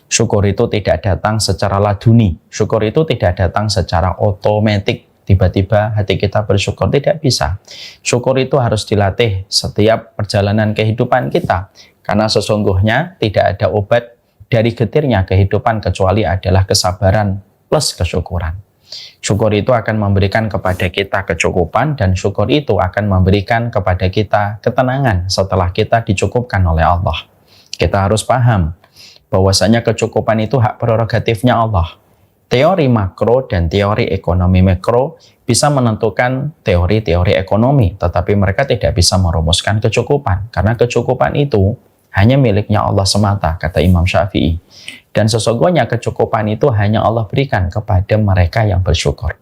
Syukur itu tidak datang secara laduni, syukur itu tidak datang secara otomatis. Tiba-tiba hati kita bersyukur, tidak bisa. Syukur itu harus dilatih setiap perjalanan kehidupan kita. Karena sesungguhnya tidak ada obat dari getirnya kehidupan kecuali adalah kesabaran plus kesyukuran. Syukur itu akan memberikan kepada kita kecukupan, dan syukur itu akan memberikan kepada kita ketenangan setelah kita dicukupkan oleh Allah. Kita harus paham bahwasanya kecukupan itu hak prerogatifnya Allah. Teori makro dan teori ekonomi mikro bisa menentukan teori-teori ekonomi, tetapi mereka tidak bisa merumuskan kecukupan, karena kecukupan itu hanya miliknya Allah semata, kata Imam Syafi'i. Dan sesungguhnya kecukupan itu hanya Allah berikan kepada mereka yang bersyukur.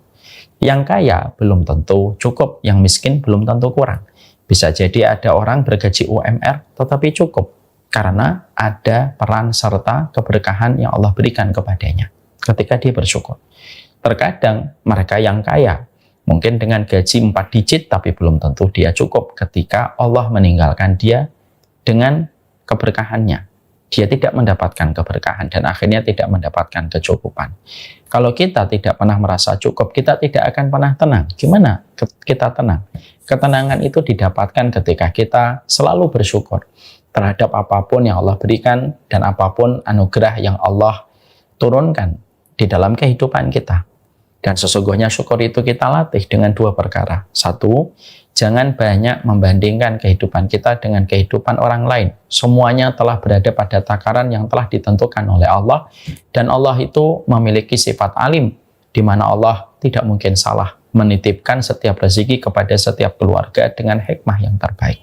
Yang kaya belum tentu cukup, yang miskin belum tentu kurang. Bisa jadi ada orang bergaji UMR tetapi cukup, karena ada peran serta keberkahan yang Allah berikan kepadanya ketika dia bersyukur. Terkadang mereka yang kaya mungkin dengan gaji 4 digit, tapi belum tentu dia cukup ketika Allah meninggalkan dia dengan keberkahannya. Dia tidak mendapatkan keberkahan dan akhirnya tidak mendapatkan kecukupan. Kalau kita tidak pernah merasa cukup, kita tidak akan pernah tenang. Gimana kita tenang? Ketenangan itu didapatkan ketika kita selalu bersyukur terhadap apapun yang Allah berikan dan apapun anugerah yang Allah turunkan di dalam kehidupan kita. Dan sesungguhnya syukur itu kita latih dengan 2 perkara. 1, jangan banyak membandingkan kehidupan kita dengan kehidupan orang lain. Semuanya telah berada pada takaran yang telah ditentukan oleh Allah, dan Allah itu memiliki sifat alim, di mana Allah tidak mungkin salah menitipkan setiap rezeki kepada setiap keluarga dengan hikmah yang terbaik.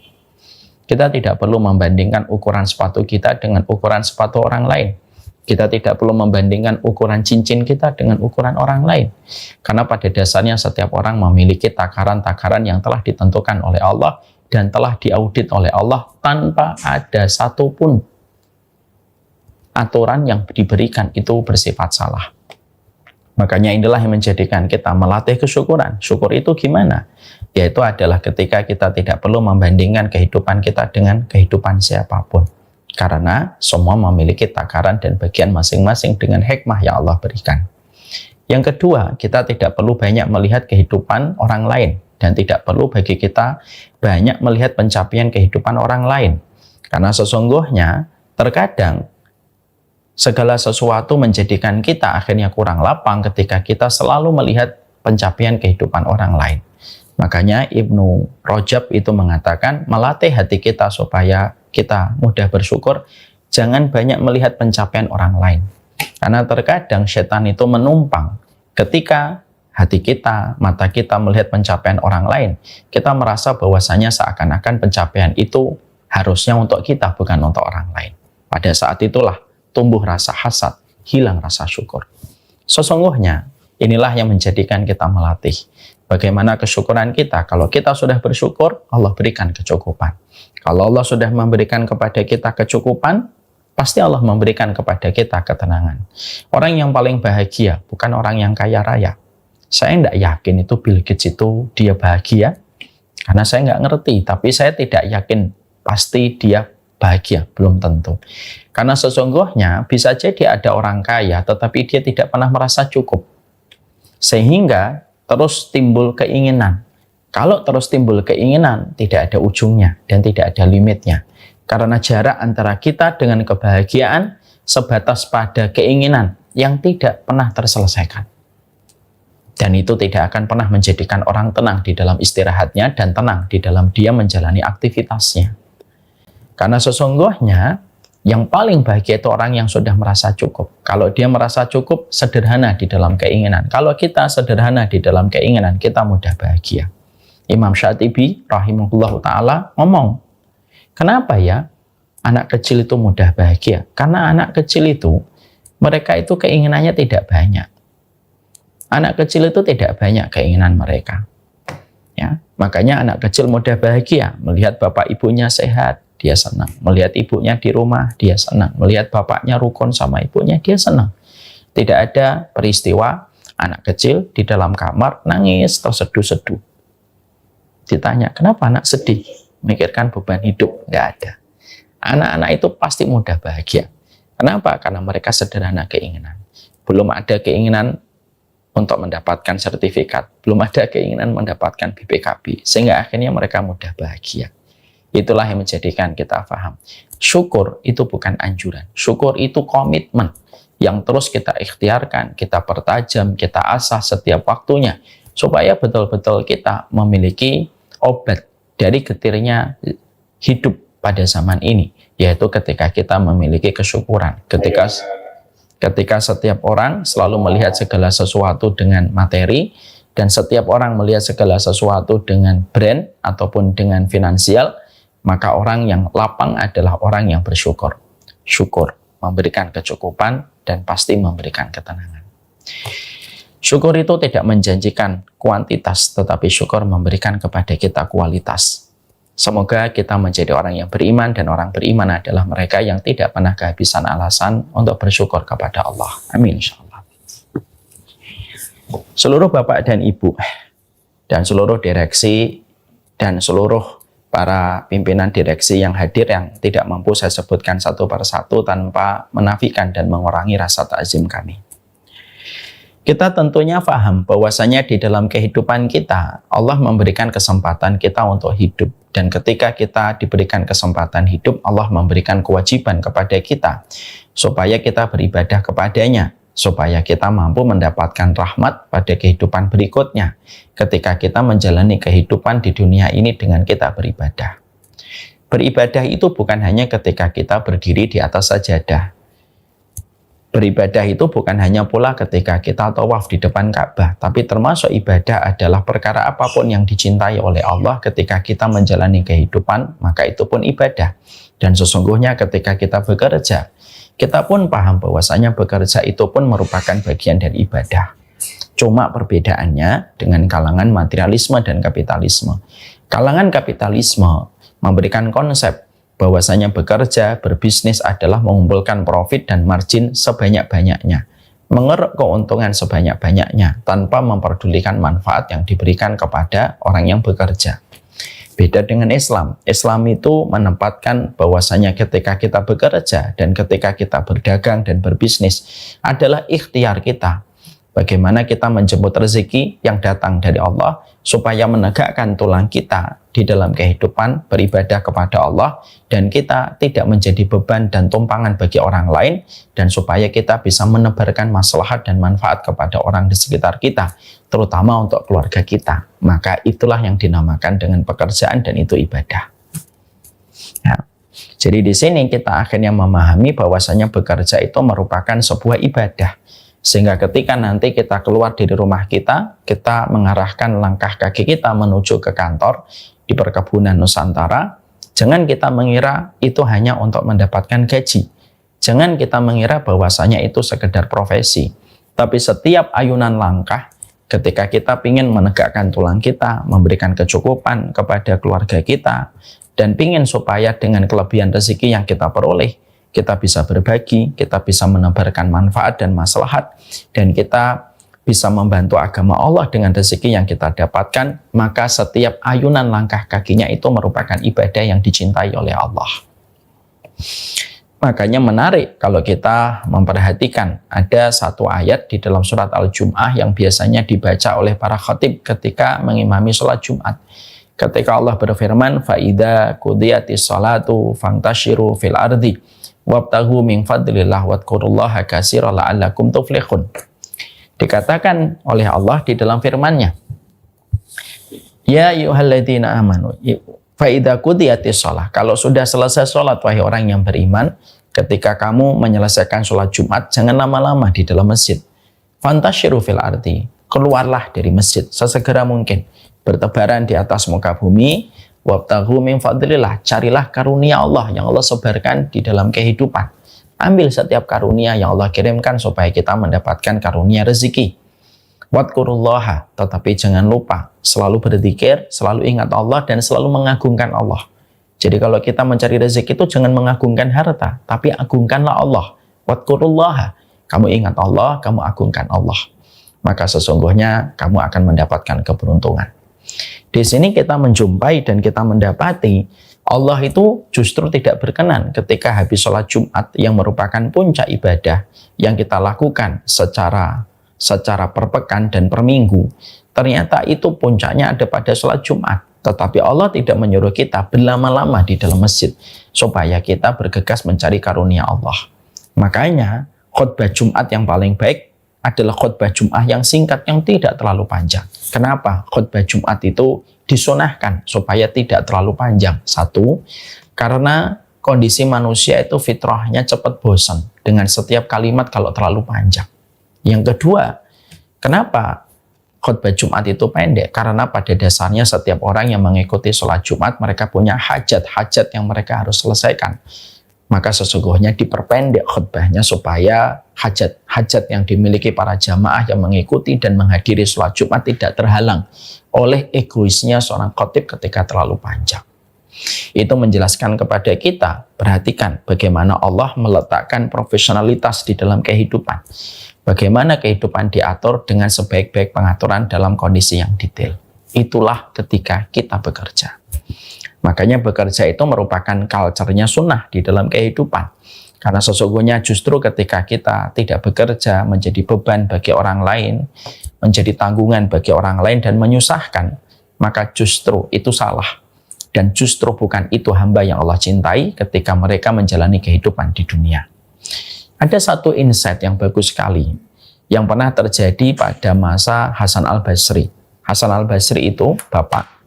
Kita tidak perlu membandingkan ukuran sepatu kita dengan ukuran sepatu orang lain. Kita tidak perlu membandingkan ukuran cincin kita dengan ukuran orang lain. Karena pada dasarnya setiap orang memiliki takaran-takaran yang telah ditentukan oleh Allah dan telah diaudit oleh Allah tanpa ada satupun aturan yang diberikan itu bersifat salah. Makanya inilah yang menjadikan kita melatih kesyukuran. Syukur itu gimana? Yaitu adalah ketika kita tidak perlu membandingkan kehidupan kita dengan kehidupan siapapun. Karena semua memiliki takaran dan bagian masing-masing dengan hikmah yang Allah berikan. Yang kedua, kita tidak perlu banyak melihat kehidupan orang lain. Dan tidak perlu bagi kita banyak melihat pencapaian kehidupan orang lain. Karena sesungguhnya terkadang segala sesuatu menjadikan kita akhirnya kurang lapang ketika kita selalu melihat pencapaian kehidupan orang lain. Makanya Ibnu Rajab itu mengatakan, melatih hati kita supaya kita mudah bersyukur, jangan banyak melihat pencapaian orang lain. Karena terkadang setan itu menumpang ketika hati kita, mata kita melihat pencapaian orang lain, kita merasa bahwasanya seakan-akan pencapaian itu harusnya untuk kita, bukan untuk orang lain. Pada saat itulah tumbuh rasa hasad, hilang rasa syukur. Sesungguhnya inilah yang menjadikan kita melatih bagaimana kesyukuran kita. Kalau kita sudah bersyukur, Allah berikan kecukupan. Kalau Allah sudah memberikan kepada kita kecukupan, pasti Allah memberikan kepada kita ketenangan. Orang yang paling bahagia bukan orang yang kaya raya. Saya tidak yakin itu Bill Gates itu dia bahagia, karena saya nggak ngerti. Tapi saya tidak yakin pasti dia bahagia, belum tentu. Karena sesungguhnya bisa jadi ada orang kaya, tetapi dia tidak pernah merasa cukup. Sehingga terus timbul keinginan. Kalau terus timbul keinginan, tidak ada ujungnya dan tidak ada limitnya. Karena jarak antara kita dengan kebahagiaan sebatas pada keinginan yang tidak pernah terselesaikan. Dan itu tidak akan pernah menjadikan orang tenang di dalam istirahatnya dan tenang di dalam dia menjalani aktivitasnya. Karena sesungguhnya yang paling bahagia itu orang yang sudah merasa cukup. Kalau dia merasa cukup, sederhana di dalam keinginan. Kalau kita sederhana di dalam keinginan, kita mudah bahagia. Imam Syatibi rahimahullah ta'ala ngomong, kenapa ya anak kecil itu mudah bahagia? Karena anak kecil itu, mereka itu keinginannya tidak banyak. Anak kecil itu tidak banyak keinginan mereka. Ya, makanya anak kecil mudah bahagia. Melihat bapak ibunya sehat, dia senang. Melihat ibunya di rumah, dia senang. Melihat bapaknya rukun sama ibunya, dia senang. Tidak ada peristiwa anak kecil di dalam kamar nangis terseduh-seduh. Ditanya, kenapa anak sedih? Mikirkan beban hidup. Nggak ada. Anak-anak itu pasti mudah bahagia. Kenapa? Karena mereka sederhana keinginan. Belum ada keinginan untuk mendapatkan sertifikat. Belum ada keinginan mendapatkan BPKB. Sehingga akhirnya mereka mudah bahagia. Itulah yang menjadikan kita paham. Syukur itu bukan anjuran. Syukur itu komitmen yang terus kita ikhtiarkan, kita pertajam, kita asah setiap waktunya. Supaya betul-betul kita memiliki obat dari getirnya hidup pada zaman ini. Yaitu ketika kita memiliki kesyukuran. Ketika setiap orang selalu melihat segala sesuatu dengan materi, dan setiap orang melihat segala sesuatu dengan brand ataupun dengan finansial, maka orang yang lapang adalah orang yang bersyukur. Syukur memberikan kecukupan dan pasti memberikan ketenangan. Syukur itu tidak menjanjikan kuantitas, tetapi syukur memberikan kepada kita kualitas. Semoga kita menjadi orang yang beriman, dan orang beriman adalah mereka yang tidak pernah kehabisan alasan untuk bersyukur kepada Allah. Amin insyaallah. Seluruh bapak dan ibu, dan seluruh direksi, dan seluruh para pimpinan direksi yang hadir yang tidak mampu saya sebutkan satu persatu tanpa menafikan dan mengurangi rasa takzim kami. Kita tentunya paham bahwasanya di dalam kehidupan kita, Allah memberikan kesempatan kita untuk hidup. Dan ketika kita diberikan kesempatan hidup, Allah memberikan kewajiban kepada kita supaya kita beribadah kepadanya, supaya kita mampu mendapatkan rahmat pada kehidupan berikutnya ketika kita menjalani kehidupan di dunia ini dengan kita beribadah. Beribadah itu bukan hanya ketika kita berdiri di atas sajadah. Beribadah itu bukan hanya pula ketika kita tawaf di depan Ka'bah, tapi termasuk ibadah adalah perkara apapun yang dicintai oleh Allah ketika kita menjalani kehidupan, maka itu pun ibadah. Dan sesungguhnya ketika kita bekerja, kita pun paham bahwasanya bekerja itu pun merupakan bagian dari ibadah. Cuma perbedaannya dengan kalangan materialisme dan kapitalisme. Kalangan kapitalisme memberikan konsep bahwasanya bekerja, berbisnis adalah mengumpulkan profit dan margin sebanyak-banyaknya, mengeruk keuntungan sebanyak-banyaknya tanpa memperdulikan manfaat yang diberikan kepada orang yang bekerja. Beda dengan Islam. Islam itu menempatkan bahwasanya ketika kita bekerja dan ketika kita berdagang dan berbisnis adalah ikhtiar kita. Bagaimana kita menjemput rezeki yang datang dari Allah supaya menegakkan tulang kita di dalam kehidupan beribadah kepada Allah dan kita tidak menjadi beban dan tumpangan bagi orang lain dan supaya kita bisa menebarkan maslahat dan manfaat kepada orang di sekitar kita, terutama untuk keluarga kita. Maka itulah yang dinamakan dengan pekerjaan dan itu ibadah. Nah, jadi di sini kita akhirnya memahami bahwasanya bekerja itu merupakan sebuah ibadah. Sehingga ketika nanti kita keluar dari rumah kita mengarahkan langkah kaki kita menuju ke kantor di perkebunan Nusantara, jangan kita mengira itu hanya untuk mendapatkan gaji. Jangan kita mengira bahwasanya itu sekedar profesi. Tapi setiap ayunan langkah, ketika kita ingin menegakkan tulang kita, memberikan kecukupan kepada keluarga kita, dan ingin supaya dengan kelebihan rezeki yang kita peroleh, kita bisa berbagi, kita bisa menebarkan manfaat dan maslahat, dan kita bisa membantu agama Allah dengan rezeki yang kita dapatkan, maka setiap ayunan langkah kakinya itu merupakan ibadah yang dicintai oleh Allah. Makanya menarik kalau kita memperhatikan ada satu ayat di dalam surat Al-Jum'ah yang biasanya dibaca oleh para khatib ketika mengimami sholat Jumat. Ketika Allah berfirman, فَإِذَا قُضِيَتِ الصَّلَاةُ فَانْتَشِرُوا فِي الْأَرْضِ wabtahu min fadlillah wadkurullaha katsiran la'allakum tuflihun. Dikatakan oleh Allah di dalam firman-Nya, ya ayyuhalladzina amanu fa idza qudiyatis shalah, kalau sudah selesai salat wahai orang yang beriman, ketika kamu menyelesaikan salat Jumat jangan lama-lama di dalam masjid. Fantashiru fil ardi, keluarlah dari masjid sesegera mungkin, bertebaran di atas muka bumi. Wabtaghu min fadlillah, carilah karunia Allah yang Allah sebarkan di dalam kehidupan. Ambil setiap karunia yang Allah kirimkan supaya kita mendapatkan karunia rezeki. Wadkurullaha, tetapi jangan lupa selalu berzikir, selalu ingat Allah dan selalu mengagungkan Allah. Jadi kalau kita mencari rezeki itu jangan mengagungkan harta, tapi agungkanlah Allah. Wadkurullaha, kamu ingat Allah, kamu agungkan Allah. Maka sesungguhnya kamu akan mendapatkan keberuntungan. Di sini kita menjumpai dan kita mendapati Allah itu justru tidak berkenan ketika habis sholat Jumat yang merupakan puncak ibadah yang kita lakukan secara per pekan dan per minggu. Ternyata itu puncaknya ada pada sholat Jumat. Tetapi Allah tidak menyuruh kita berlama-lama di dalam masjid supaya kita bergegas mencari karunia Allah. Makanya khutbah Jumat yang paling baik adalah khutbah Jum'ah yang singkat, yang tidak terlalu panjang. Kenapa? Khutbah Jumat itu disunahkan supaya tidak terlalu panjang. Satu, karena kondisi manusia itu fitrahnya cepat bosan dengan setiap kalimat kalau terlalu panjang. Yang kedua, kenapa khutbah Jumat itu pendek? Karena pada dasarnya setiap orang yang mengikuti sholat Jumat, mereka punya hajat-hajat yang mereka harus selesaikan. Maka sesungguhnya diperpendek khutbahnya supaya hajat-hajat yang dimiliki para jamaah yang mengikuti dan menghadiri sholat Jumat tidak terhalang oleh egoisnya seorang khatib ketika terlalu panjang. Itu menjelaskan kepada kita, perhatikan bagaimana Allah meletakkan profesionalitas di dalam kehidupan. Bagaimana kehidupan diatur dengan sebaik-baik pengaturan dalam kondisi yang detail. Itulah ketika kita bekerja. Makanya bekerja itu merupakan culture-nya sunnah di dalam kehidupan. Karena sesungguhnya justru ketika kita tidak bekerja menjadi beban bagi orang lain, menjadi tanggungan bagi orang lain dan menyusahkan, maka justru itu salah. Dan justru bukan itu hamba yang Allah cintai ketika mereka menjalani kehidupan di dunia. Ada satu insight yang bagus sekali yang pernah terjadi pada masa Hasan al-Basri. Hasan al-Basri itu bapak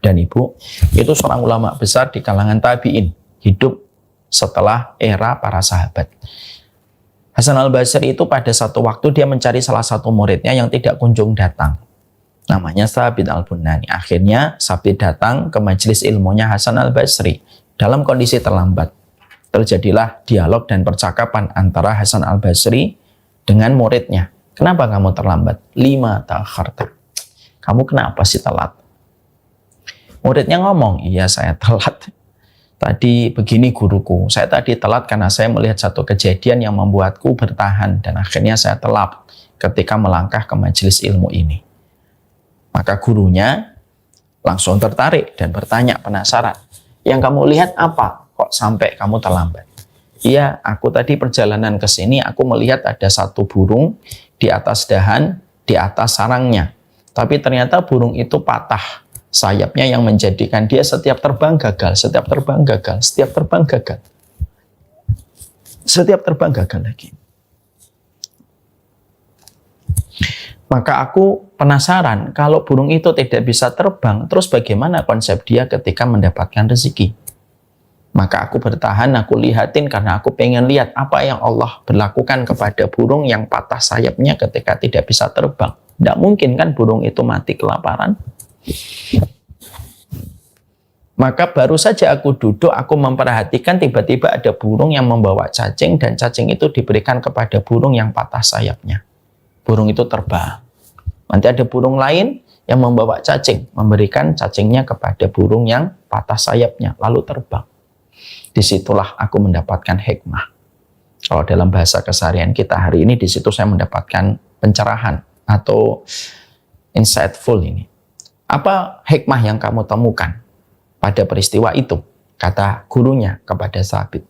dan ibu, itu seorang ulama besar di kalangan tabi'in, hidup setelah era para sahabat. Hasan al-Basri itu pada satu waktu dia mencari salah satu muridnya yang tidak kunjung datang. Namanya Tsabit al-Bunani. Akhirnya Tsabit datang ke majelis ilmunya Hasan al-Basri dalam kondisi terlambat. Terjadilah dialog dan percakapan antara Hasan al-Basri dengan muridnya. Kenapa kamu terlambat? Lima ta'akharta. Kamu kenapa sih telat? Muridnya ngomong, iya saya telat. Tadi begini guruku, saya tadi telat karena saya melihat satu kejadian yang membuatku bertahan dan akhirnya saya telat ketika melangkah ke majelis ilmu ini. Maka gurunya langsung tertarik dan bertanya, penasaran. Yang kamu lihat apa? Kok sampai kamu terlambat? Iya, aku tadi perjalanan ke sini, aku melihat ada satu burung di atas dahan, di atas sarangnya. Tapi ternyata burung itu patah sayapnya yang menjadikan dia setiap terbang gagal, setiap terbang gagal, setiap terbang gagal. Setiap terbang gagal lagi. Maka aku penasaran, kalau burung itu tidak bisa terbang, terus bagaimana konsep dia ketika mendapatkan rezeki? Maka aku bertahan, aku lihatin karena aku pengen lihat apa yang Allah berlakukan kepada burung yang patah sayapnya ketika tidak bisa terbang. Tidak mungkin kan burung itu mati kelaparan. Maka baru saja aku duduk, aku memperhatikan tiba-tiba ada burung yang membawa cacing dan cacing itu diberikan kepada burung yang patah sayapnya. Burung itu terbang. Nanti ada burung lain yang membawa cacing, memberikan cacingnya kepada burung yang patah sayapnya, lalu terbang. Disitulah aku mendapatkan hikmah. Kalau dalam bahasa keseharian kita hari ini, di situ saya mendapatkan pencerahan atau insightful ini. Apa hikmah yang kamu temukan pada peristiwa itu? Kata gurunya kepada Sabit.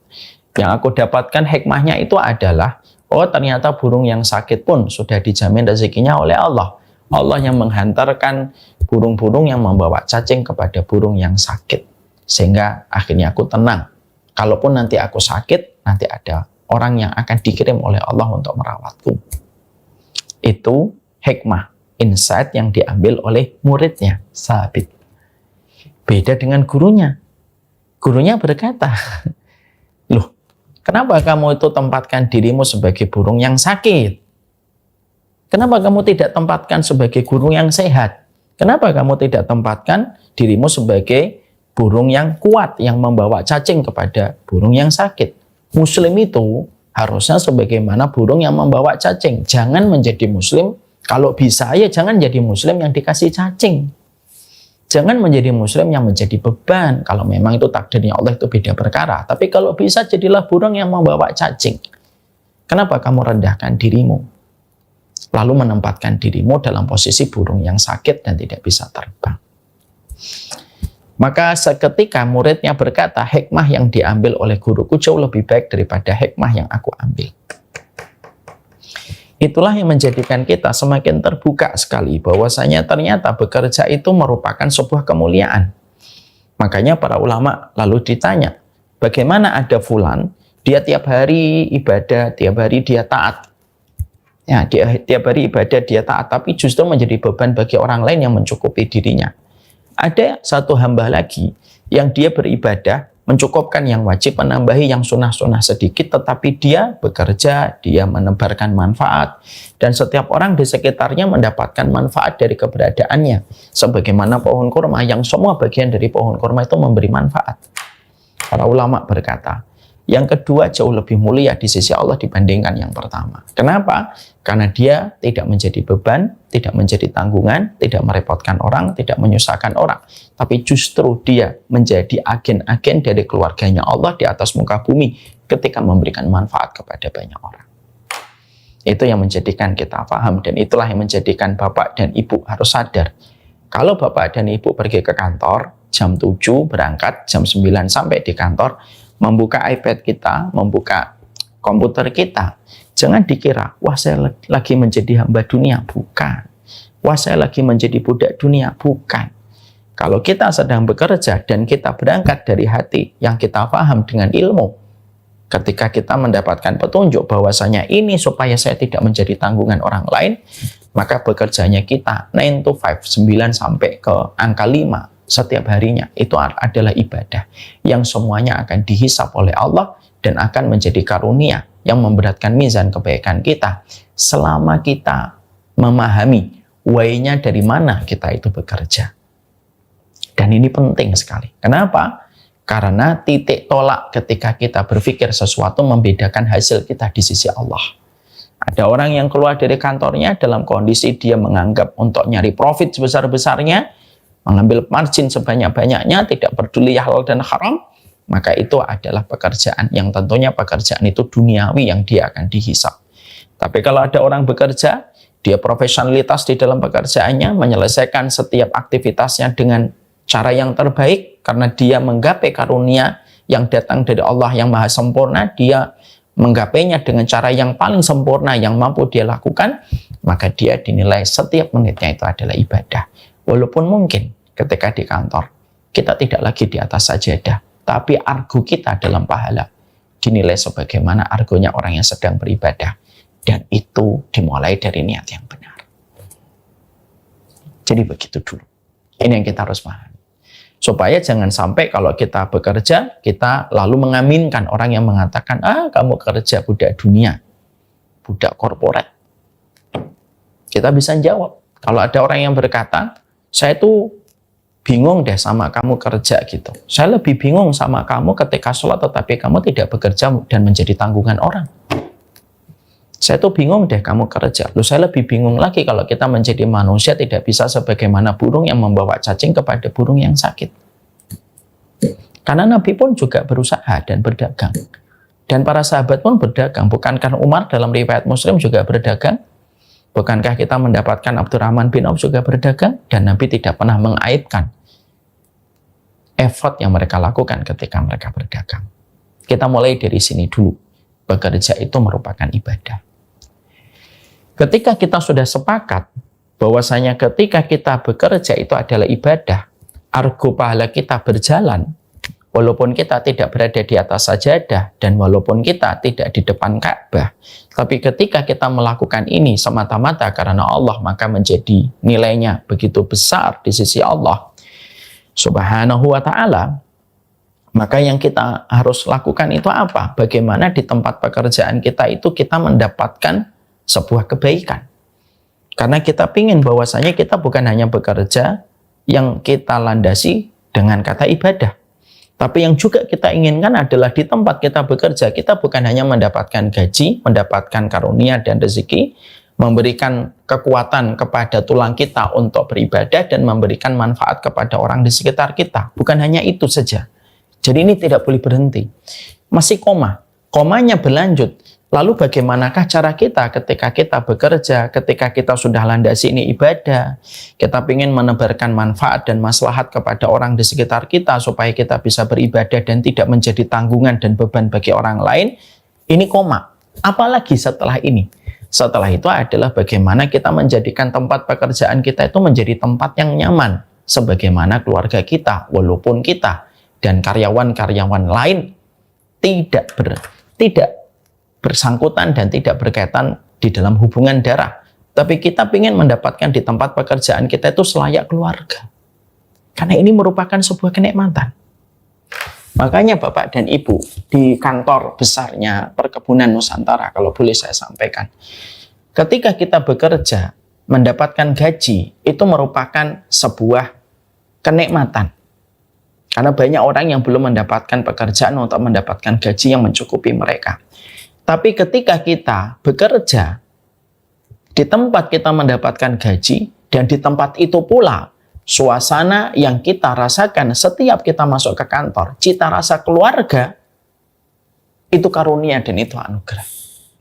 Yang aku dapatkan hikmahnya itu adalah, oh ternyata burung yang sakit pun sudah dijamin rezekinya oleh Allah. Allah yang menghantarkan burung-burung yang membawa cacing kepada burung yang sakit. Sehingga akhirnya aku tenang. Kalaupun nanti aku sakit, nanti ada orang yang akan dikirim oleh Allah untuk merawatku. Itu hikmah, insight yang diambil oleh muridnya, Sabit. Beda dengan gurunya. Gurunya berkata, loh, kenapa kamu itu tempatkan dirimu sebagai burung yang sakit? Kenapa kamu tidak tempatkan sebagai burung yang sehat? Kenapa kamu tidak tempatkan dirimu sebagai burung yang kuat, yang membawa cacing kepada burung yang sakit? Muslim itu harusnya sebagaimana burung yang membawa cacing. Jangan menjadi muslim, kalau bisa ya jangan jadi muslim yang dikasih cacing. Jangan menjadi muslim yang menjadi beban. Kalau memang itu takdirnya Allah, itu beda perkara. Tapi kalau bisa, jadilah burung yang membawa cacing. Kenapa kamu rendahkan dirimu? Lalu menempatkan dirimu dalam posisi burung yang sakit dan tidak bisa terbang. Maka seketika muridnya berkata, hikmah yang diambil oleh guruku jauh lebih baik daripada hikmah yang aku ambil. Itulah yang menjadikan kita semakin terbuka sekali bahwasanya ternyata bekerja itu merupakan sebuah kemuliaan. Makanya para ulama lalu ditanya, bagaimana ada fulan, dia tiap hari ibadah, tiap hari dia taat. Ya, dia tiap hari ibadah, dia taat, tapi justru menjadi beban bagi orang lain yang mencukupi dirinya. Ada satu hamba lagi yang dia beribadah, mencukupkan yang wajib, menambahi yang sunnah-sunnah sedikit, tetapi dia bekerja, dia menebarkan manfaat, dan setiap orang di sekitarnya mendapatkan manfaat dari keberadaannya. Sebagaimana pohon kurma, yang semua bagian dari pohon kurma itu memberi manfaat. Para ulama berkata, yang kedua jauh lebih mulia di sisi Allah dibandingkan yang pertama. Kenapa? Karena dia tidak menjadi beban, tidak menjadi tanggungan, tidak merepotkan orang, tidak menyusahkan orang. Tapi justru dia menjadi agen-agen dari keluarganya Allah di atas muka bumi ketika memberikan manfaat kepada banyak orang. Itu yang menjadikan kita paham, dan itulah yang menjadikan bapak dan ibu harus sadar. Kalau bapak dan ibu pergi ke kantor, jam 7 berangkat, jam 9 sampai di kantor, membuka iPad kita, membuka komputer kita, jangan dikira, wah saya lagi menjadi hamba dunia. Bukan. Wah saya lagi menjadi budak dunia. Bukan. Kalau kita sedang bekerja dan kita berangkat dari hati yang kita paham dengan ilmu, ketika kita mendapatkan petunjuk bahwasanya ini supaya saya tidak menjadi tanggungan orang lain, maka bekerjanya kita 9 to 5, 9 sampai ke angka 5, setiap harinya itu adalah ibadah yang semuanya akan dihisap oleh Allah dan akan menjadi karunia yang memberatkan mizan kebaikan kita selama kita memahami way-nya dari mana kita itu bekerja. Dan ini penting sekali. Kenapa? Karena titik tolak ketika kita berpikir sesuatu membedakan hasil kita di sisi Allah. Ada orang yang keluar dari kantornya dalam kondisi dia menganggap untuk nyari profit sebesar-besarnya, mengambil margin sebanyak-banyaknya, tidak peduli halal dan haram, maka itu adalah pekerjaan yang tentunya pekerjaan itu duniawi yang dia akan dihisap. Tapi kalau ada orang bekerja, dia profesionalitas di dalam pekerjaannya, menyelesaikan setiap aktivitasnya dengan cara yang terbaik karena dia menggapai karunia yang datang dari Allah yang maha sempurna, dia menggapainya dengan cara yang paling sempurna yang mampu dia lakukan, maka dia dinilai setiap menitnya itu adalah ibadah. Walaupun mungkin ketika di kantor kita tidak lagi di atas sajadah, tapi argo kita dalam pahala dinilai sebagaimana argonya orang yang sedang beribadah, dan itu dimulai dari niat yang benar. Jadi begitu dulu. Ini yang kita harus pahami. Supaya jangan sampai kalau kita bekerja, kita lalu mengaminkan orang yang mengatakan, kamu kerja budak dunia, budak korporat. Kita bisa jawab. Kalau ada orang yang berkata, saya tuh bingung deh sama kamu kerja gitu. Saya lebih bingung sama kamu ketika sholat tetapi kamu tidak bekerja dan menjadi tanggungan orang. Saya tuh bingung deh kamu kerja. Loh, saya lebih bingung lagi kalau kita menjadi manusia tidak bisa sebagaimana burung yang membawa cacing kepada burung yang sakit. Karena Nabi pun juga berusaha dan berdagang. Dan para sahabat pun berdagang. Bukankah Umar dalam riwayat Muslim juga berdagang? Bukankah kita mendapatkan Abdurrahman bin Auf juga berdagang? Dan Nabi tidak pernah mengaibkan effort yang mereka lakukan ketika mereka berdagang. Kita mulai dari sini dulu. Bekerja itu merupakan ibadah. Ketika kita sudah sepakat bahwasanya ketika kita bekerja itu adalah ibadah, argo pahala kita berjalan, walaupun kita tidak berada di atas sajadah dan walaupun kita tidak di depan Ka'bah, tapi ketika kita melakukan ini semata-mata karena Allah, maka menjadi nilainya begitu besar di sisi Allah Subhanahu wa ta'ala. Maka yang kita harus lakukan itu apa? Bagaimana di tempat pekerjaan kita itu kita mendapatkan sebuah kebaikan. Karena kita ingin bahwasanya kita bukan hanya bekerja yang kita landasi dengan kata ibadah. Tapi yang juga kita inginkan adalah di tempat kita bekerja, kita bukan hanya mendapatkan gaji, mendapatkan karunia dan rezeki, memberikan kekuatan kepada tulang kita untuk beribadah dan memberikan manfaat kepada orang di sekitar kita. Bukan hanya itu saja. Jadi ini tidak boleh berhenti. Masih koma. Komanya berlanjut. Lalu bagaimanakah cara kita ketika kita bekerja, ketika kita sudah landasi ini ibadah, kita ingin menebarkan manfaat dan maslahat kepada orang di sekitar kita supaya kita bisa beribadah dan tidak menjadi tanggungan dan beban bagi orang lain, ini koma. Apalagi setelah ini? Setelah itu adalah bagaimana kita menjadikan tempat pekerjaan kita itu menjadi tempat yang nyaman, sebagaimana keluarga kita, walaupun kita dan karyawan-karyawan lain tidak bersangkutan dan tidak berkaitan di dalam hubungan darah. Tapi kita ingin mendapatkan di tempat pekerjaan kita itu selayak keluarga. Karena ini merupakan sebuah kenikmatan. Makanya Bapak dan Ibu, di kantor besarnya Perkebunan Nusantara, kalau boleh saya sampaikan, ketika kita bekerja, mendapatkan gaji, itu merupakan sebuah kenikmatan. Karena banyak orang yang belum mendapatkan pekerjaan untuk mendapatkan gaji yang mencukupi mereka. Tapi ketika kita bekerja, di tempat kita mendapatkan gaji, dan di tempat itu pula, suasana yang kita rasakan setiap kita masuk ke kantor, cita rasa keluarga, itu karunia dan itu anugerah.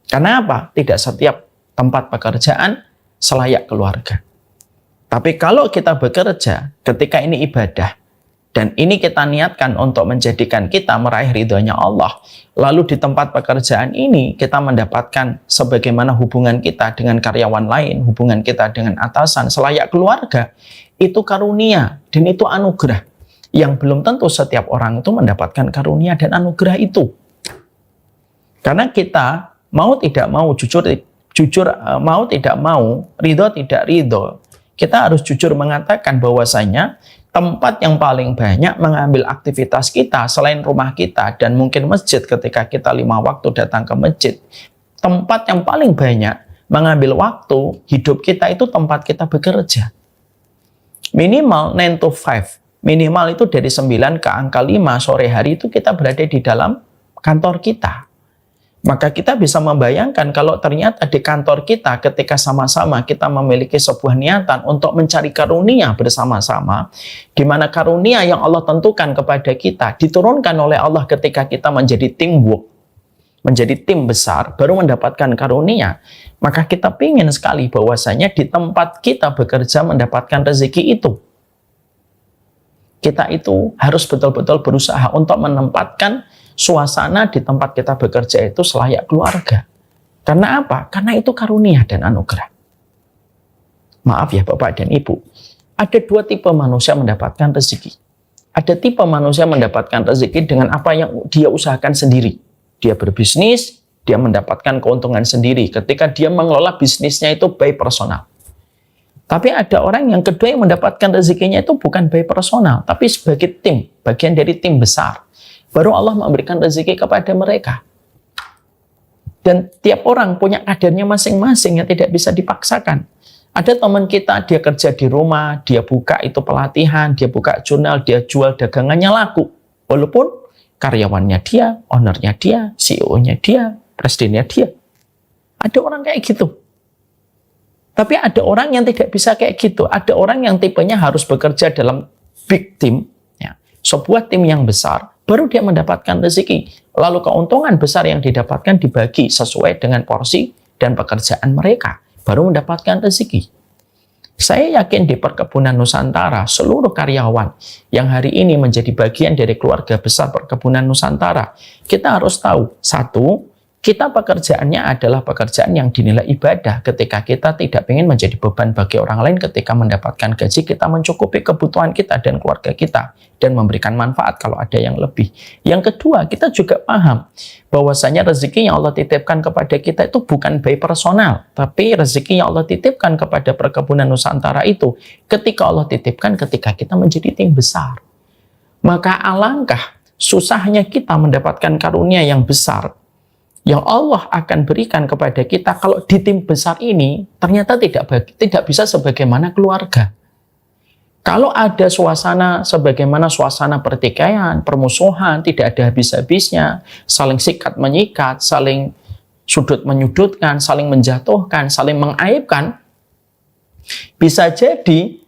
Karena apa? Tidak setiap tempat pekerjaan selayak keluarga. Tapi kalau kita bekerja, ketika ini ibadah, dan ini kita niatkan untuk menjadikan kita meraih ridhonya Allah. Lalu di tempat pekerjaan ini kita mendapatkan sebagaimana hubungan kita dengan karyawan lain, hubungan kita dengan atasan, selayak keluarga. Itu karunia dan itu anugerah. Yang belum tentu setiap orang itu mendapatkan karunia dan anugerah itu. Karena kita mau tidak mau, jujur mau tidak mau, ridho tidak ridho, kita harus jujur mengatakan bahwasanya tempat yang paling banyak mengambil aktivitas kita selain rumah kita dan mungkin masjid ketika kita 5 waktu datang ke masjid. Tempat yang paling banyak mengambil waktu hidup kita itu tempat kita bekerja. Minimal 9 to 5. Minimal itu dari 9 ke angka 5 sore hari itu kita berada di dalam kantor kita. Maka kita bisa membayangkan kalau ternyata di kantor kita ketika sama-sama kita memiliki sebuah niatan untuk mencari karunia bersama-sama, di mana karunia yang Allah tentukan kepada kita diturunkan oleh Allah ketika kita menjadi teamwork, menjadi tim besar, baru mendapatkan karunia. Maka kita ingin sekali bahwasanya di tempat kita bekerja mendapatkan rezeki itu. kita itu harus betul-betul berusaha untuk menempatkan suasana di tempat kita bekerja itu selayak keluarga. Karena apa? Karena itu karunia dan anugerah. Maaf ya Bapak dan Ibu, ada dua tipe manusia mendapatkan rezeki. Ada tipe manusia mendapatkan rezeki dengan apa yang dia usahakan sendiri. Dia berbisnis, dia mendapatkan keuntungan sendiri ketika dia mengelola bisnisnya itu by personal. Tapi ada orang yang kedua yang mendapatkan rezekinya itu bukan by personal, tapi sebagai tim, bagian dari tim besar. Baru Allah memberikan rezeki kepada mereka. Dan tiap orang punya kadarnya masing-masing yang tidak bisa dipaksakan. Ada teman kita, dia kerja di rumah, dia buka itu pelatihan, dia buka jurnal, dia jual dagangannya laku. Walaupun karyawannya dia, ownernya dia, CEO-nya dia, presidennya dia. Ada orang kayak gitu. Tapi ada orang yang tidak bisa kayak gitu. Ada orang yang tipenya harus bekerja dalam big team, ya, sebuah tim yang besar, baru dia mendapatkan rezeki. Lalu keuntungan besar yang didapatkan dibagi sesuai dengan porsi dan pekerjaan mereka, baru mendapatkan rezeki. Saya yakin di Perkebunan Nusantara, seluruh karyawan yang hari ini menjadi bagian dari keluarga besar Perkebunan Nusantara, kita harus tahu, satu, kita pekerjaannya adalah pekerjaan yang dinilai ibadah. Ketika kita tidak ingin menjadi beban bagi orang lain, ketika mendapatkan gaji, kita mencukupi kebutuhan kita dan keluarga kita, dan memberikan manfaat kalau ada yang lebih. Yang kedua, kita juga paham bahwasanya rezeki yang Allah titipkan kepada kita itu bukan by personal, tapi rezeki yang Allah titipkan kepada Perkebunan Nusantara itu ketika Allah titipkan ketika kita menjadi tim besar. Maka alangkah susahnya kita mendapatkan karunia yang besar yang Allah akan berikan kepada kita kalau di tim besar ini ternyata tidak bisa sebagaimana keluarga. Kalau ada suasana sebagaimana suasana pertikaian, permusuhan, tidak ada habis-habisnya, saling sikat menyikat, saling sudut menyudutkan, saling menjatuhkan, saling mengaibkan, bisa jadi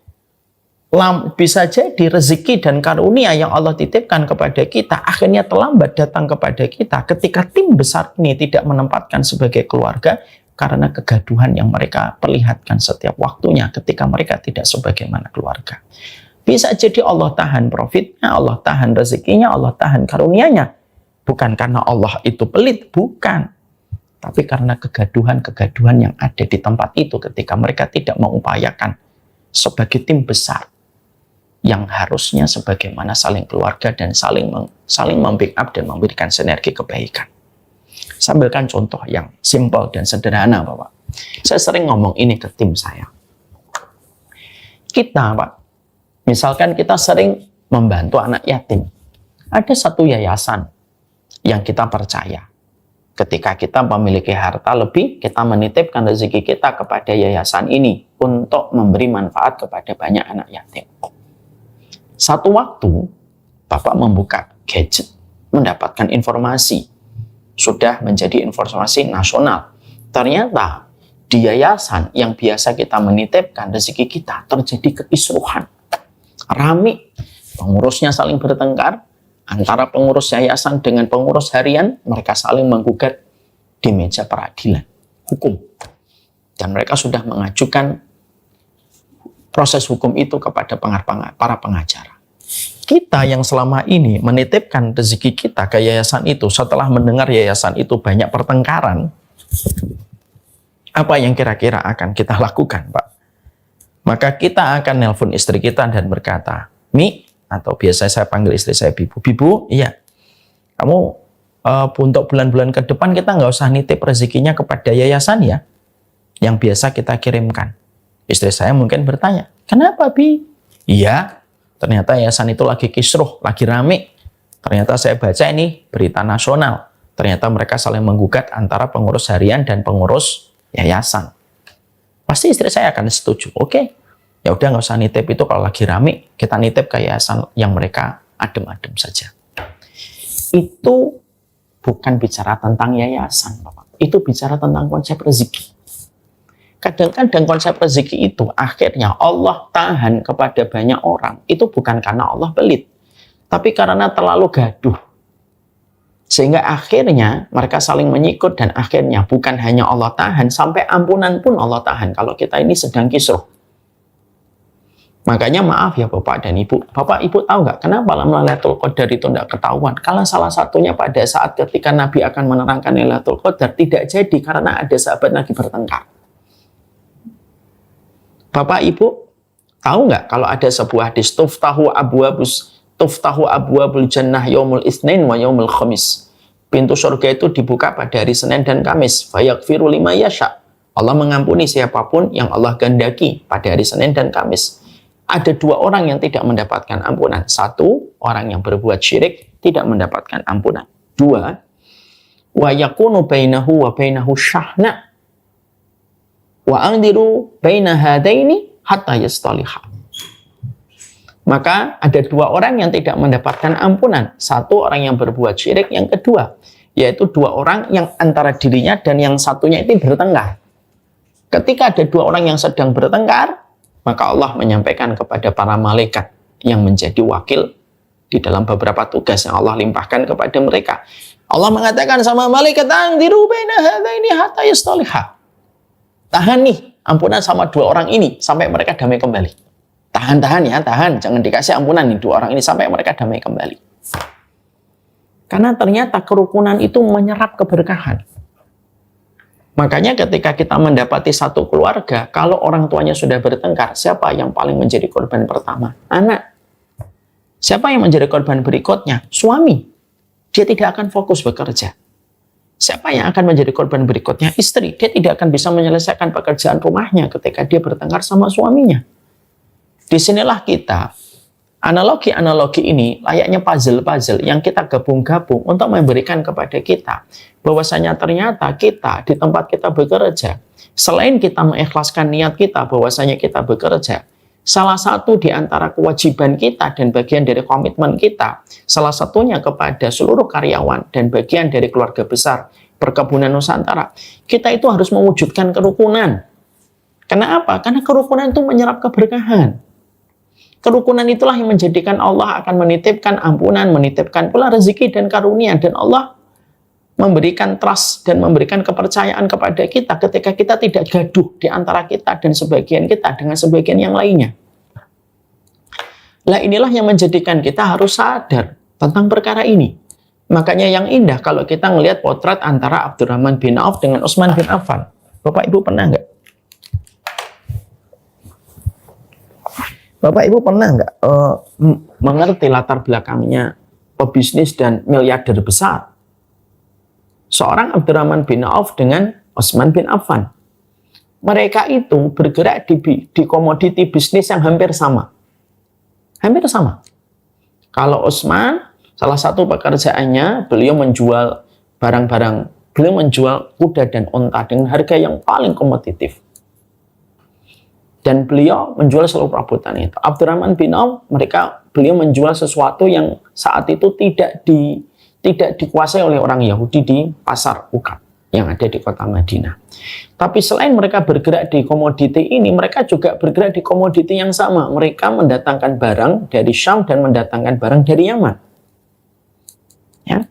rezeki dan karunia yang Allah titipkan kepada kita akhirnya terlambat datang kepada kita ketika tim besar ini tidak menempatkan sebagai keluarga karena kegaduhan yang mereka perlihatkan setiap waktunya ketika mereka tidak sebagaimana keluarga. Bisa jadi Allah tahan profitnya, Allah tahan rezekinya, Allah tahan karunianya. Bukan karena Allah itu pelit, bukan. Tapi karena kegaduhan-kegaduhan yang ada di tempat itu ketika mereka tidak mengupayakan sebagai tim besar yang harusnya sebagaimana saling keluarga dan saling membackup dan memberikan sinergi kebaikan. Saya ambilkan contoh yang simpel dan sederhana, Bapak. Saya sering ngomong ini ke tim saya. Kita, Pak, misalkan kita sering membantu anak yatim. Ada satu yayasan yang kita percaya. Ketika kita memiliki harta lebih, kita menitipkan rezeki kita kepada yayasan ini untuk memberi manfaat kepada banyak anak yatim. Satu waktu, Bapak membuka gadget, mendapatkan informasi, sudah menjadi informasi nasional. Ternyata, di yayasan yang biasa kita menitipkan rezeki kita, terjadi kekisruhan. Rame, pengurusnya saling bertengkar, antara pengurus yayasan dengan pengurus harian, mereka saling menggugat di meja peradilan, hukum. Dan mereka sudah mengajukan proses hukum itu kepada para pengacara. Kita yang selama ini menitipkan rezeki kita ke yayasan itu, setelah mendengar yayasan itu banyak pertengkaran, apa yang kira-kira akan kita lakukan, Pak? Maka kita akan nelpon istri kita dan berkata, Mi, atau biasa saya panggil istri saya Bibu, Bibu, iya, kamu untuk bulan-bulan ke depan kita nggak usah nitip rezekinya kepada yayasan ya, yang biasa kita kirimkan. Istri saya mungkin bertanya, kenapa, Bi? Iya, ternyata yayasan itu lagi kisruh, lagi rame. Ternyata saya baca ini berita nasional. Ternyata mereka saling menggugat antara pengurus harian dan pengurus yayasan. Pasti istri saya akan setuju. Oke, ya udah nggak usah nitip itu kalau lagi rame. Kita nitip ke yayasan yang mereka adem-adem saja. Itu bukan bicara tentang yayasan, Bapak. Itu bicara tentang konsep rezeki. Kadang-kadang konsep rezeki itu akhirnya Allah tahan kepada banyak orang. Itu bukan karena Allah pelit, tapi karena terlalu gaduh. Sehingga akhirnya mereka saling menyikut dan akhirnya bukan hanya Allah tahan, sampai ampunan pun Allah tahan kalau kita ini sedang kisruh. Makanya maaf ya Bapak dan Ibu. Bapak Ibu tahu nggak kenapa Lailatul Qadar itu tidak ketahuan? Karena salah satunya pada saat ketika Nabi akan menerangkan Lailatul Qadar tidak jadi karena ada sahabat lagi bertengkar. Bapak Ibu tahu nggak kalau ada sebuah hadis tuftahu abwabul jannah yaumul itsnain wa yaumul khamis. Pintu surga itu dibuka pada hari Senin dan Kamis. Fayaghfiru lima yasha. Allah mengampuni siapapun yang Allah kehendaki pada hari Senin dan Kamis. Ada dua orang yang tidak mendapatkan ampunan. Satu, orang yang berbuat syirik tidak mendapatkan ampunan. Dua, wa yakunu bainahu wa bainahu syahna wa andiru baina hadaini hatta yastaliha. Maka ada dua orang yang tidak mendapatkan ampunan. Satu, orang yang berbuat syirik. Yang kedua, yaitu dua orang yang antara dirinya dan yang satunya itu bertengkar. Ketika ada dua orang yang sedang bertengkar, maka Allah menyampaikan kepada para malaikat yang menjadi wakil di dalam beberapa tugas yang Allah limpahkan kepada mereka. Allah mengatakan sama malaikat, "Andiru baina hadaini hatta yastaliha." Tahan nih ampunan sama dua orang ini sampai mereka damai kembali. Tahan ya, tahan. Jangan dikasih ampunan nih dua orang ini sampai mereka damai kembali. Karena ternyata kerukunan itu menyerap keberkahan. Makanya ketika kita mendapati satu keluarga, kalau orang tuanya sudah bertengkar, siapa yang paling menjadi korban pertama? Anak. Siapa yang menjadi korban berikutnya? Suami. Dia tidak akan fokus bekerja. Siapa yang akan menjadi korban berikutnya? Istri. Dia tidak akan bisa menyelesaikan pekerjaan rumahnya ketika dia bertengkar sama suaminya. Disinilah kita, analogi-analogi ini layaknya puzzle-puzzle yang kita gabung-gabung untuk memberikan kepada kita bahwasanya ternyata kita di tempat kita bekerja, selain kita mengikhlaskan niat kita bahwasanya kita bekerja, salah satu di antara kewajiban kita dan bagian dari komitmen kita, salah satunya kepada seluruh karyawan dan bagian dari keluarga besar Perkebunan Nusantara, kita itu harus mewujudkan kerukunan. Kenapa? Karena kerukunan itu menyerap keberkahan. Kerukunan itulah yang menjadikan Allah akan menitipkan ampunan, menitipkan pula rezeki dan karunia. Dan Allah memberikan trust dan memberikan kepercayaan kepada kita ketika kita tidak gaduh di antara kita dan sebagian kita dengan sebagian yang lainnya. Lah inilah yang menjadikan kita harus sadar tentang perkara ini. Makanya yang indah kalau kita ngelihat potret antara Abdurrahman bin Auf dengan Utsman bin Affan. Bapak Ibu pernah nggak? Bapak Ibu pernah nggak mengerti latar belakangnya pebisnis dan miliarder besar? Seorang Abdurrahman bin Auf dengan Utsman bin Affan. Mereka itu bergerak di komoditi bisnis yang hampir sama. Hampir sama. Kalau Utsman, salah satu pekerjaannya, beliau menjual barang-barang, beliau menjual kuda dan unta dengan harga yang paling kompetitif. Dan beliau menjual seluruh perabotan itu. Abdurrahman bin Auf, beliau menjual sesuatu yang saat itu tidak dikuasai oleh orang Yahudi di pasar Ukab yang ada di kota Madinah. Tapi selain mereka bergerak di komoditi ini, mereka juga bergerak di komoditi yang sama. Mereka mendatangkan barang dari Syam dan mendatangkan barang dari Yaman. Ya.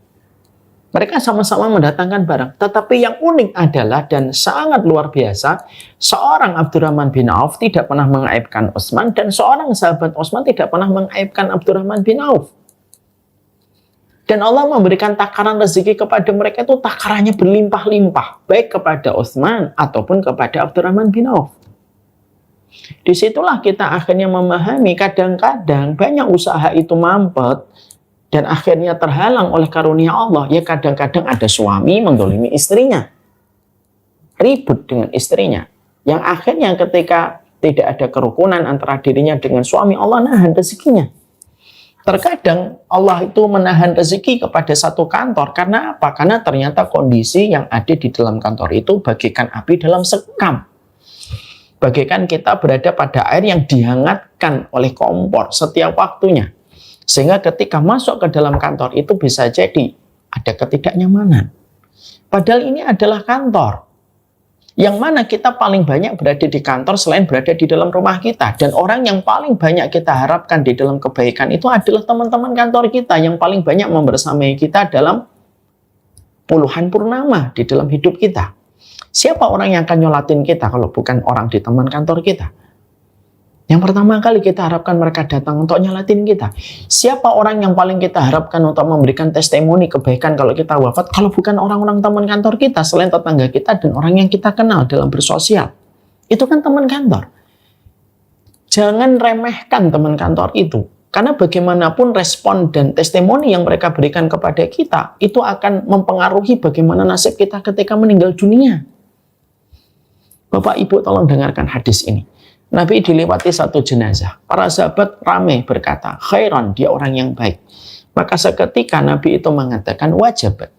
Mereka sama-sama mendatangkan barang. Tetapi yang unik adalah dan sangat luar biasa, seorang Abdurrahman bin Auf tidak pernah mengaibkan Utsman dan seorang sahabat Utsman tidak pernah mengaibkan Abdurrahman bin Auf. Dan Allah memberikan takaran rezeki kepada mereka itu takarannya berlimpah-limpah, baik kepada Utsman ataupun kepada Abdurrahman bin Auf. Disitulah kita akhirnya memahami kadang-kadang banyak usaha itu mampet dan akhirnya terhalang oleh karunia Allah. Ya kadang-kadang ada suami mendolimi istrinya, ribut dengan istrinya, yang akhirnya ketika tidak ada kerukunan antara dirinya dengan suami, Allah nahan rezekinya. Terkadang Allah itu menahan rezeki kepada satu kantor. Karena apa? Karena ternyata kondisi yang ada di dalam kantor itu bagaikan api dalam sekam. Bagaikan kita berada pada air yang dihangatkan oleh kompor setiap waktunya. Sehingga ketika masuk ke dalam kantor itu bisa jadi ada ketidaknyamanan. Padahal ini adalah kantor. Yang mana kita paling banyak berada di kantor selain berada di dalam rumah kita. Dan orang yang paling banyak kita harapkan di dalam kebaikan itu adalah teman-teman kantor kita. Yang paling banyak membersamai kita dalam puluhan purnama di dalam hidup kita. Siapa orang yang akan nyolatin kita kalau bukan orang di teman kantor kita? Yang pertama kali kita harapkan mereka datang untuk nyalatin kita. Siapa orang yang paling kita harapkan untuk memberikan testimoni kebaikan kalau kita wafat? Kalau bukan orang-orang teman kantor kita, selain tetangga kita dan orang yang kita kenal dalam bersosial. Itu kan teman kantor. Jangan remehkan teman kantor itu. Karena bagaimanapun respon dan testimoni yang mereka berikan kepada kita, itu akan mempengaruhi bagaimana nasib kita ketika meninggal dunia. Bapak Ibu tolong dengarkan hadis ini. Nabi dilewati satu jenazah. Para sahabat ramai berkata, khairan, dia orang yang baik. Maka seketika Nabi itu mengatakan wajibat.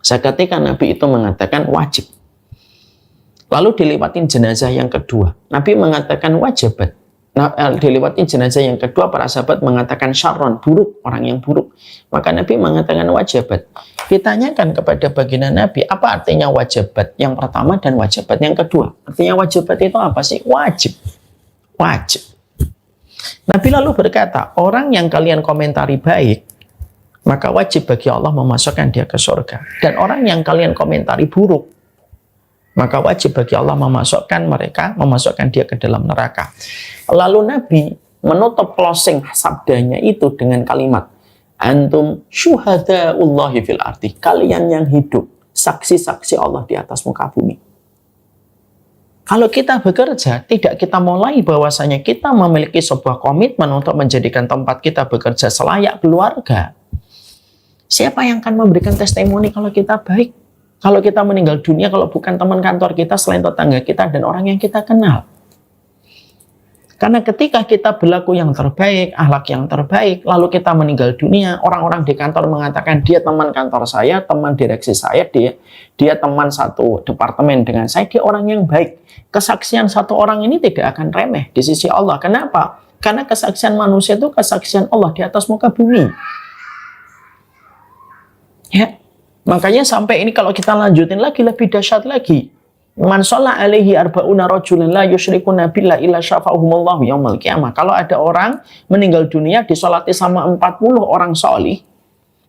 Seketika Nabi itu mengatakan wajib. Lalu dilewatin jenazah yang kedua. Nabi mengatakan wajibat. Dilewatin jenazah yang kedua, para sahabat mengatakan syarron, buruk, orang yang buruk. Maka Nabi mengatakan wajibat. Ditanyakan kepada baginda Nabi, apa artinya wajibat yang pertama dan wajibat yang kedua? Artinya wajibat itu apa sih? Wajib. Wajib. Nabi lalu berkata, orang yang kalian komentari baik, maka wajib bagi Allah memasukkan dia ke surga. Dan orang yang kalian komentari buruk, maka wajib bagi Allah memasukkan dia ke dalam neraka. Lalu Nabi menutup closing sabdanya itu dengan kalimat, antum syuhadaullahi fil ardi. Kalian yang hidup, saksi-saksi Allah di atas muka bumi. Kalau kita bekerja, tidak kita mulai bahwasanya kita memiliki sebuah komitmen untuk menjadikan tempat kita bekerja selayak keluarga. Siapa yang akan memberikan testimoni kalau kita baik? Kalau kita meninggal dunia, kalau bukan teman kantor kita, selain tetangga kita dan orang yang kita kenal. Karena ketika kita berlaku yang terbaik, akhlak yang terbaik, lalu kita meninggal dunia, orang-orang di kantor mengatakan dia teman kantor saya, teman direksi saya, dia teman satu departemen dengan saya, dia orang yang baik. Kesaksian satu orang ini tidak akan remeh di sisi Allah. Kenapa? Karena kesaksian manusia itu kesaksian Allah di atas muka bumi. Ya. Makanya sampai ini kalau kita lanjutin lagi lebih dahsyat lagi. Man shalla alaihi arba'una rajulan la yusyrikuna billahi illa syafa'ahumullahu yaumil qiyamah. Kalau ada orang meninggal dunia disolati sama 40 orang solih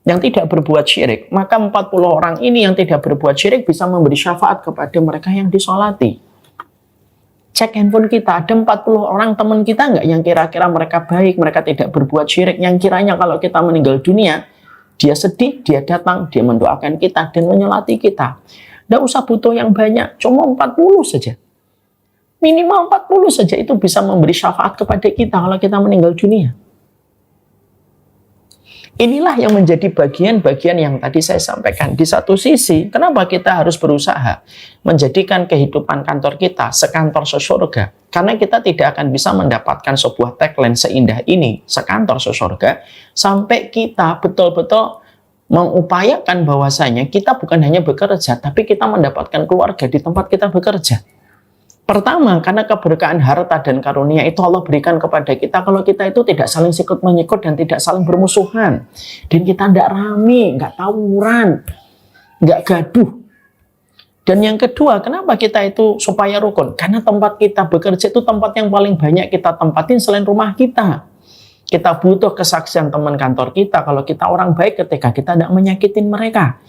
yang tidak berbuat syirik, maka 40 orang ini yang tidak berbuat syirik bisa memberi syafaat kepada mereka yang disolati. Cek handphone kita, ada 40 orang teman kita nggak yang kira-kira mereka baik, mereka tidak berbuat syirik, yang kiranya kalau kita meninggal dunia, dia sedih, dia datang, dia mendoakan kita dan menyolati kita. Tidak usah butuh yang banyak, cuma 40 saja. Minimal 40 saja itu bisa memberi syafaat kepada kita kalau kita meninggal dunia. Inilah yang menjadi bagian-bagian yang tadi saya sampaikan. Di satu sisi, kenapa kita harus berusaha menjadikan kehidupan kantor kita sekantor sesurga? Karena kita tidak akan bisa mendapatkan sebuah tagline seindah ini, sekantor sesurga, sampai kita betul-betul mengupayakan bahwasanya kita bukan hanya bekerja, tapi kita mendapatkan keluarga di tempat kita bekerja. Pertama, karena keberkahan harta dan karunia itu Allah berikan kepada kita kalau kita itu tidak saling sikut-menyikut dan tidak saling bermusuhan. Dan kita tidak rame, nggak tawuran, nggak gaduh. Dan yang kedua, kenapa kita itu supaya rukun? Karena tempat kita bekerja itu tempat yang paling banyak kita tempatin selain rumah kita. Kita butuh kesaksian teman kantor kita kalau kita orang baik ketika kita tidak menyakitin mereka.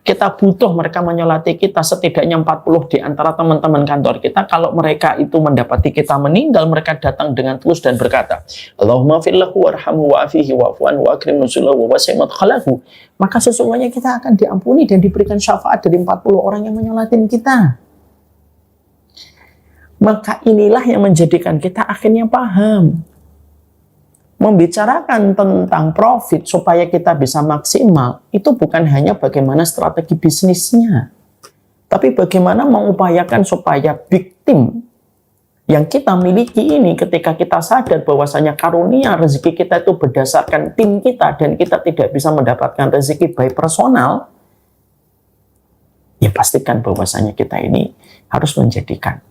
Kita butuh mereka menyolati kita, setidaknya 40 di antara teman-teman kantor kita. Kalau mereka itu mendapati kita meninggal, mereka datang dengan tulus dan berkata, Allahumma fillahu warhamhu wa'afihi wa'afu'an wa'akrim nusulahu wa'wasi'mat khalahu. Maka sesungguhnya kita akan diampuni dan diberikan syafaat dari 40 orang yang menyolatin kita. Maka inilah yang menjadikan kita akhirnya paham. Membicarakan tentang profit supaya kita bisa maksimal, itu bukan hanya bagaimana strategi bisnisnya, tapi bagaimana mengupayakan supaya big team yang kita miliki ini, ketika kita sadar bahwasanya karunia rezeki kita itu berdasarkan tim kita dan kita tidak bisa mendapatkan rezeki by personal, ya pastikan bahwasanya kita ini harus menjadikan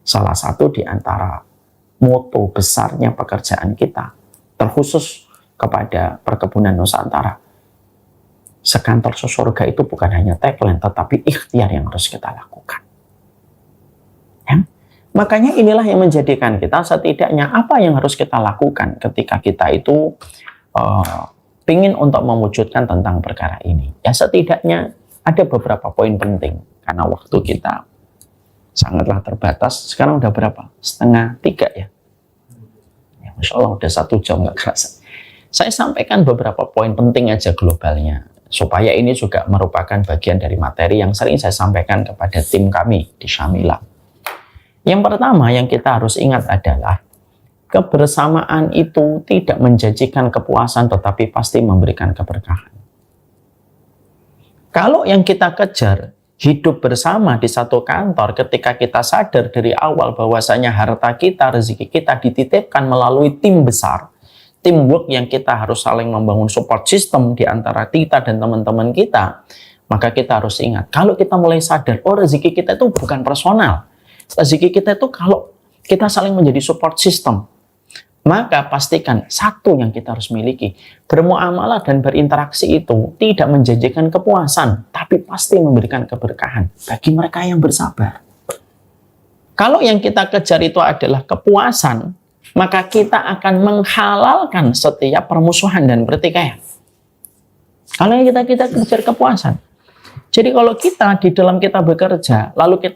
salah satu di antara moto besarnya pekerjaan kita, terkhusus kepada perkebunan Nusantara. Sekantor sesurga itu bukan hanya tagline, tetapi ikhtiar yang harus kita lakukan. Ya? Makanya inilah yang menjadikan kita setidaknya apa yang harus kita lakukan ketika kita itu ingin untuk mewujudkan tentang perkara ini. Ya setidaknya ada beberapa poin penting, karena waktu kita sangatlah terbatas. Sekarang udah berapa? 2:30 ya? Masya Allah udah 1 jam nggak kerasa. Saya sampaikan beberapa poin penting aja globalnya, supaya ini juga merupakan bagian dari materi yang sering saya sampaikan kepada tim kami di Syamila. Yang pertama yang kita harus ingat adalah kebersamaan itu tidak menjanjikan kepuasan, tetapi pasti memberikan keberkahan. Kalau yang kita kejar hidup bersama di satu kantor, ketika kita sadar dari awal bahwasanya harta kita, rezeki kita dititipkan melalui tim besar, teamwork yang kita harus saling membangun support system di antara kita dan teman-teman kita, maka kita harus ingat, kalau kita mulai sadar, oh rezeki kita itu bukan personal, rezeki kita itu kalau kita saling menjadi support system, maka pastikan satu yang kita harus miliki, bermuamalah dan berinteraksi itu tidak menjanjikan kepuasan, tapi pasti memberikan keberkahan bagi mereka yang bersabar. Kalau yang kita kejar itu adalah kepuasan, maka kita akan menghalalkan setiap permusuhan dan pertikaian. Kalau yang kita kejar kepuasan. Jadi kalau kita di dalam kita bekerja, lalu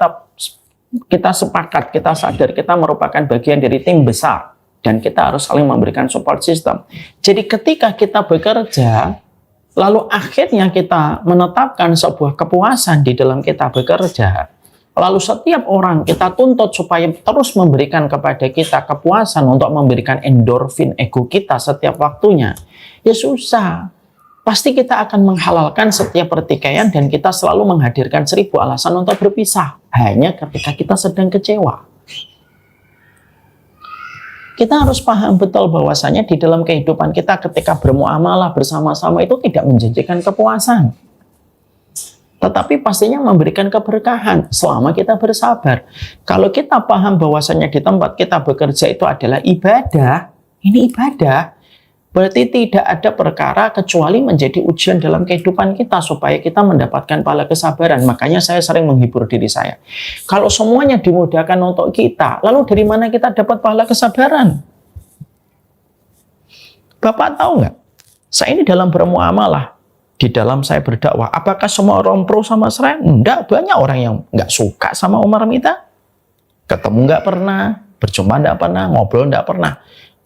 kita sepakat, kita sadar kita merupakan bagian dari tim besar, dan kita harus saling memberikan support system. Jadi ketika kita bekerja, lalu akhirnya kita menetapkan sebuah kepuasan di dalam kita bekerja, lalu setiap orang kita tuntut supaya terus memberikan kepada kita kepuasan untuk memberikan endorfin ego kita setiap waktunya, ya susah. Pasti kita akan menghalalkan setiap pertikaian dan kita selalu menghadirkan 1000 alasan untuk berpisah hanya ketika kita sedang kecewa. Kita harus paham betul bahwasanya di dalam kehidupan kita ketika bermuamalah bersama-sama itu tidak menjanjikan kepuasan, tetapi pastinya memberikan keberkahan selama kita bersabar. Kalau kita paham bahwasanya di tempat kita bekerja itu adalah ibadah, ini ibadah, berarti tidak ada perkara kecuali menjadi ujian dalam kehidupan kita supaya kita mendapatkan pahala kesabaran. Makanya saya sering menghibur diri saya. Kalau semuanya dimudahkan untuk kita, lalu dari mana kita dapat pahala kesabaran? Bapak tahu nggak? Saya ini dalam bermuamalah, di dalam saya berdakwah, apakah semua orang pro sama saya? Enggak, banyak orang yang nggak suka sama Umar Mita. Ketemu nggak pernah, berjumpa nggak pernah, ngobrol nggak pernah.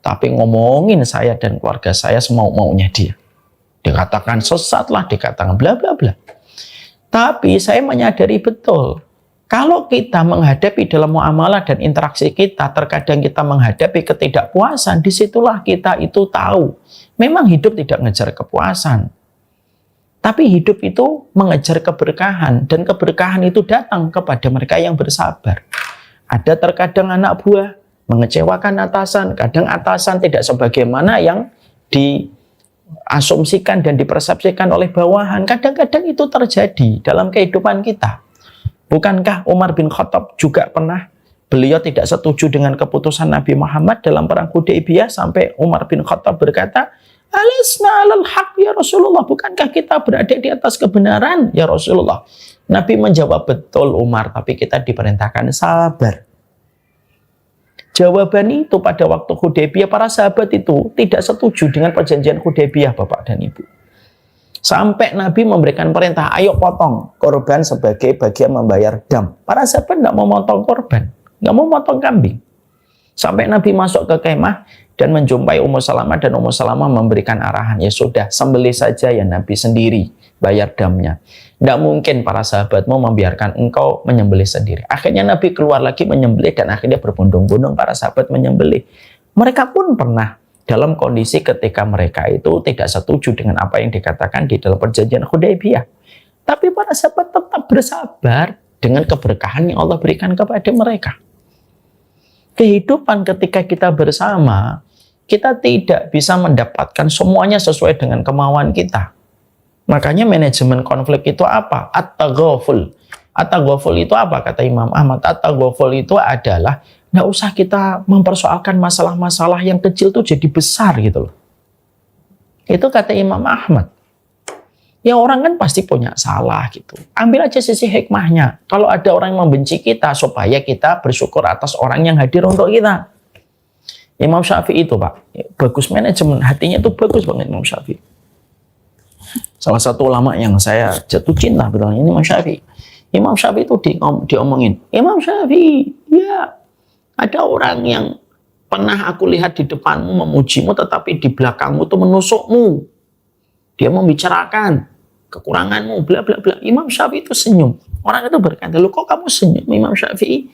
Tapi ngomongin saya dan keluarga saya semau-maunya dia. Dikatakan sesat lah, dikatakan bla bla bla. Tapi saya menyadari betul, kalau kita menghadapi dalam muamalah dan interaksi kita, terkadang kita menghadapi ketidakpuasan, disitulah kita itu tahu, memang hidup tidak mengejar kepuasan. Tapi hidup itu mengejar keberkahan, dan keberkahan itu datang kepada mereka yang bersabar. Ada terkadang anak buah mengecewakan atasan, kadang atasan tidak sebagaimana yang diasumsikan dan dipersepsikan oleh bawahan. Kadang-kadang itu terjadi dalam kehidupan kita. Bukankah Umar bin Khattab juga pernah, beliau tidak setuju dengan keputusan Nabi Muhammad dalam perang Hudaybiyah sampai Umar bin Khattab berkata, "Alasna alal haq ya Rasulullah, bukankah kita berada di atas kebenaran ya Rasulullah?" Nabi menjawab, "Betul Umar, tapi kita diperintahkan sabar." Jawaban itu pada waktu Hudaybiyah, para sahabat itu tidak setuju dengan perjanjian Hudaybiyah, Bapak dan Ibu. Sampai Nabi memberikan perintah, ayo potong korban sebagai bagian membayar dam. Para sahabat tidak mau potong korban, nggak mau potong kambing. Sampai Nabi masuk ke kemah dan menjumpai Ummu Salamah, dan Ummu Salamah memberikan arahan, ya sudah, sembelih saja ya Nabi sendiri, bayar damnya. Tidak mungkin para sahabatmu membiarkan engkau menyembelih sendiri. Akhirnya Nabi keluar lagi menyembelih, dan akhirnya berbondong-bondong para sahabat menyembelih. Mereka pun pernah dalam kondisi ketika mereka itu tidak setuju dengan apa yang dikatakan di dalam perjanjian Hudaybiyah. Tapi para sahabat tetap bersabar dengan keberkahan yang Allah berikan kepada mereka. Kehidupan ketika kita bersama, kita tidak bisa mendapatkan semuanya sesuai dengan kemauan kita. Makanya manajemen konflik itu apa? At-taghaful. At-taghaful itu apa? Kata Imam Ahmad, at-taghaful itu adalah nggak usah kita mempersoalkan masalah-masalah yang kecil itu jadi besar gitu loh. Itu kata Imam Ahmad. Ya orang kan pasti punya salah gitu. Ambil aja sisi hikmahnya. Kalau ada orang yang membenci kita, supaya kita bersyukur atas orang yang hadir untuk kita. Imam Syafi'i itu Pak, bagus manajemen hatinya itu bagus banget Imam Syafi'i. Salah satu ulama yang saya jatuh cinta betul ini Imam Syafi'i. Imam Syafi'i itu diomongin, Imam Syafi'i, ya ada orang yang Pernah aku lihat di depanmu memujimu, tetapi di belakangmu tuh menusukmu. Dia membicarakan kekuranganmu, bla bla bla. Imam Syafi'i itu senyum. Orang itu berkata, "Loh kok kamu senyum, Imam Syafi'i?"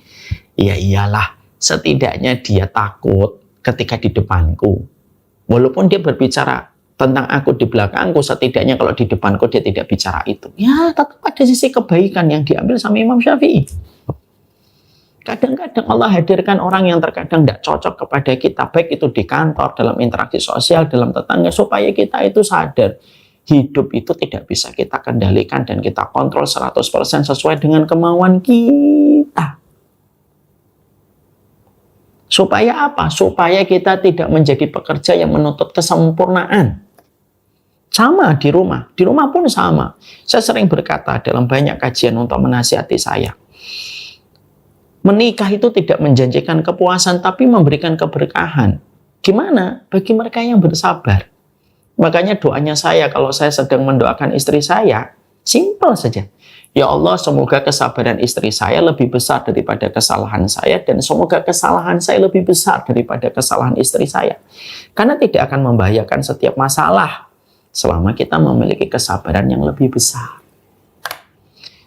Ya iyalah, setidaknya dia takut ketika di depanku. Walaupun dia berbicara tentang aku di belakangku, setidaknya kalau di depanku dia tidak bicara itu. Ya, tetap ada sisi kebaikan yang diambil sama Imam Syafi'i. Kadang-kadang Allah hadirkan orang yang terkadang tidak cocok kepada kita, baik itu di kantor, dalam interaksi sosial, dalam tetangga, supaya kita itu sadar hidup itu tidak bisa kita kendalikan dan kita kontrol 100% sesuai dengan kemauan kita. Supaya apa? Supaya kita tidak menjadi pekerja yang menuntut kesempurnaan. Sama di rumah pun sama. Saya sering berkata dalam banyak kajian untuk menasihati saya. Menikah itu tidak menjanjikan kepuasan, tapi memberikan keberkahan. Gimana? Bagi mereka yang bersabar. Makanya doanya saya, kalau saya sedang mendoakan istri saya, simpel saja. Ya Allah, semoga kesabaran istri saya lebih besar daripada kesalahan saya, dan semoga kesalahan saya lebih besar daripada kesalahan istri saya. Karena tidak akan membahayakan setiap masalah, selama kita memiliki kesabaran yang lebih besar.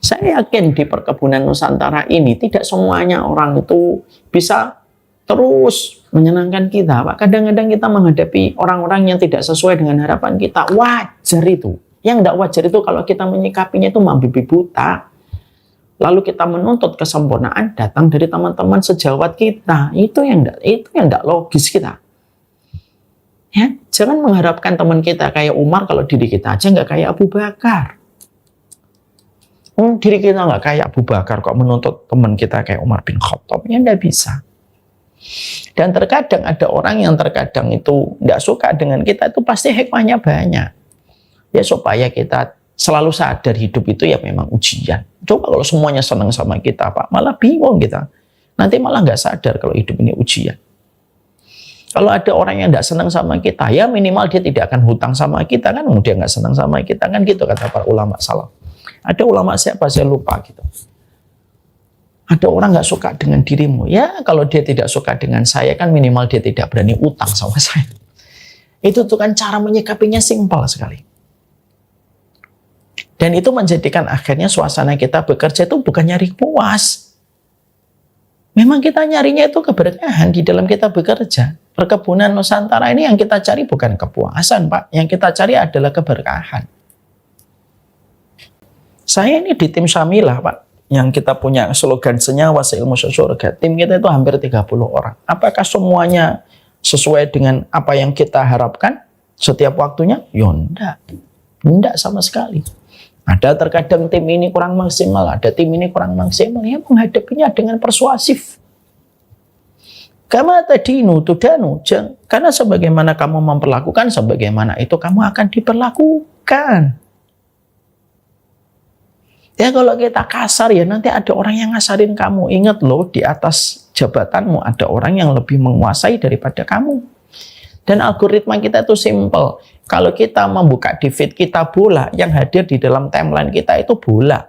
Saya yakin di perkebunan Nusantara ini tidak semuanya orang itu bisa terus menyenangkan kita, Pak. Kadang-kadang kita menghadapi orang-orang yang tidak sesuai dengan harapan kita. Wajar itu. Yang tidak wajar itu kalau kita menyikapinya itu membibi buta. Lalu kita menuntut kesempurnaan datang dari teman-teman sejawat kita. Itu yang tidak logis kita. Ya, jangan mengharapkan teman kita kayak Umar kalau diri kita aja nggak kayak Abu Bakar. Diri kita nggak kayak Abu Bakar kok menuntut teman kita kayak Umar bin Khattab, ya nggak bisa. Dan terkadang ada orang yang terkadang itu nggak suka dengan kita, itu pasti hikmahnya banyak. Ya supaya kita selalu sadar hidup itu ya memang ujian. Coba kalau semuanya senang sama kita, Pak, malah bingung kita. Nanti malah nggak sadar kalau hidup ini ujian. Kalau ada orang yang nggak senang sama kita, ya minimal dia tidak akan hutang sama kita kan, dia nggak senang sama kita kan, gitu kata para ulama salaf. Ada ulama siapa saya lupa gitu. Ada orang nggak suka dengan dirimu, ya kalau dia tidak suka dengan saya kan minimal dia tidak berani utang sama saya. Itu tuh kan cara menyikapinya simpel sekali. Dan itu menjadikan akhirnya suasana kita bekerja itu bukan nyari puas. Memang kita nyarinya itu keberkahan di dalam kita bekerja. Perkebunan Nusantara ini yang kita cari bukan kepuasan, Pak. Yang kita cari adalah keberkahan. Saya ini di tim Syamilah, Pak, yang kita punya slogan senyawa seilmu sesurga. Tim kita itu hampir 30 orang. Apakah semuanya sesuai dengan apa yang kita harapkan setiap waktunya? Ya enggak. Enggak sama sekali. Ada terkadang tim ini kurang maksimal, ada tim ini kurang maksimal. Ya menghadapinya dengan persuasif. Kama tadinu tudanu. Karena sebagaimana kamu memperlakukan, sebagaimana itu kamu akan diperlakukan. Ya kalau kita kasar ya nanti ada orang yang ngasarin kamu. Ingat loh, di atas jabatanmu ada orang yang lebih menguasai daripada kamu. Dan algoritma kita itu simple. Kalau kita membuka di feed kita bola, yang hadir di dalam timeline kita itu bola.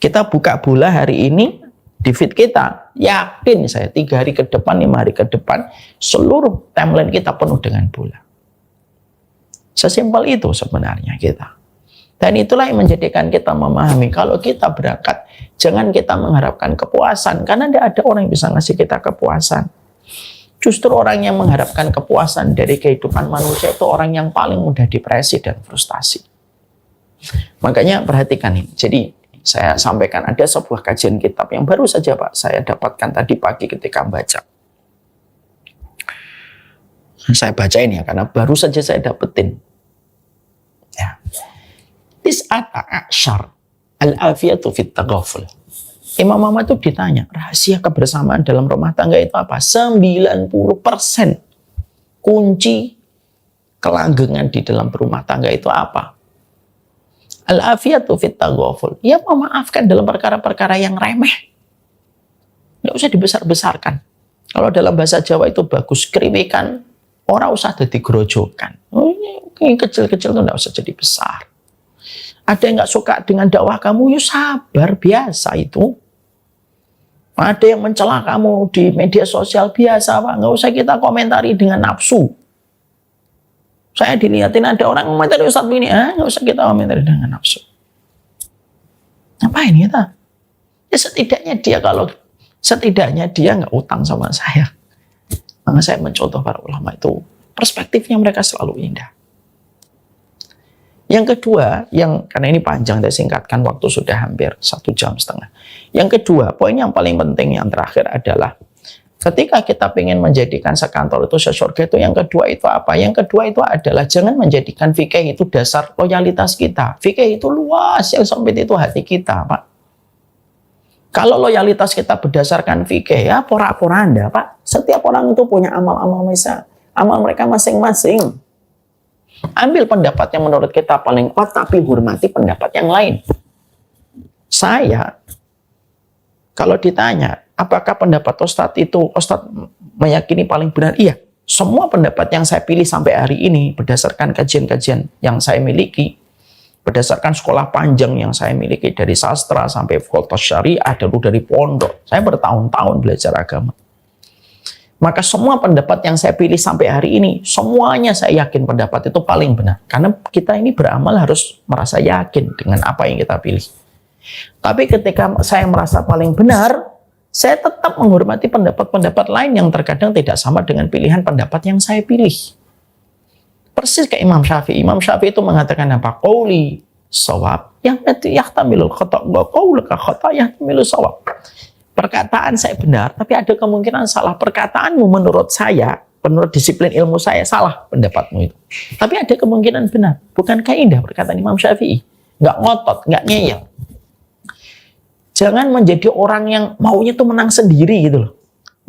Kita buka bola hari ini di feed kita. Yakin saya 3 hari ke depan, 5 hari ke depan, seluruh timeline kita penuh dengan bola. Sesimpel itu sebenarnya kita. Dan itulah yang menjadikan kita memahami kalau kita berangkat, jangan kita mengharapkan kepuasan. Karena tidak ada orang yang bisa ngasih kita kepuasan. Justru orang yang mengharapkan kepuasan dari kehidupan manusia itu orang yang paling mudah depresi dan frustasi. Makanya perhatikan ini. Jadi saya sampaikan ada sebuah kajian kitab yang baru saja, Pak, saya dapatkan tadi pagi ketika membaca. Saya bacain ya, karena baru saja saya dapetin. Ya. Tis'ata a'syar al-afiyatu fit taghaful. Imam Muhammad itu ditanya, rahasia kebersamaan dalam rumah tangga itu apa? 90% kunci kelanggengan di dalam rumah tangga itu apa? Al-afiyatu fit taghaful. Ya memaafkan dalam perkara-perkara yang remeh. Nggak usah dibesar-besarkan. Kalau dalam bahasa Jawa itu bagus, kriwekan, ora usah jadi grojokan. Oh, ini kecil-kecil itu nggak usah jadi besar. Ada yang nggak suka dengan dakwah kamu, ya sabar, biasa itu. Ada yang mencela kamu di media sosial biasa, Pak. Nggak usah kita komentari dengan nafsu. Saya dilihatin ada orang komentari Ustadz ini, nggak usah kita komentari dengan nafsu. Ngapain kita? Ya setidaknya dia nggak utang sama saya. Maka saya mencontoh para ulama itu, perspektifnya mereka selalu indah. Yang kedua, karena ini panjang dan singkatkan, waktu sudah hampir 1,5 jam. Yang kedua, poin yang paling penting yang terakhir adalah ketika kita ingin menjadikan sekantor itu sesurga itu, yang kedua itu apa? Yang kedua itu adalah jangan menjadikan fikih itu dasar loyalitas kita. Fikih itu luas, yang sempit itu hati kita, Pak. Kalau loyalitas kita berdasarkan fikih, ya pora-pora Anda, Pak. Setiap orang itu punya amal-amal amal mereka masing-masing. Ambil pendapat yang menurut kita paling kuat, tapi hormati pendapat yang lain. Saya, kalau ditanya, apakah pendapat Ustadz meyakini paling benar? Iya, semua pendapat yang saya pilih sampai hari ini, berdasarkan kajian-kajian yang saya miliki, berdasarkan sekolah panjang yang saya miliki, dari sastra sampai fakultas syariah, dari pondok, saya bertahun-tahun belajar agama. Maka semua pendapat yang saya pilih sampai hari ini, semuanya saya yakin pendapat itu paling benar. Karena kita ini beramal harus merasa yakin dengan apa yang kita pilih. Tapi ketika saya merasa paling benar, saya tetap menghormati pendapat-pendapat lain yang terkadang tidak sama dengan pilihan pendapat yang saya pilih. Persis kayak Imam Syafi'i. Imam Syafi'i itu mengatakan apa? Qauli shawab yahtamilul khata' wa qauluka khata' yahtamilul shawab. Perkataan saya benar, tapi ada kemungkinan salah. Perkataanmu menurut saya, menurut disiplin ilmu saya, salah pendapatmu itu. Tapi ada kemungkinan benar. Bukankah indah perkataan Imam Syafi'i? Nggak ngotot, nggak ngeyel. Jangan menjadi orang yang maunya tuh menang sendiri gitu loh.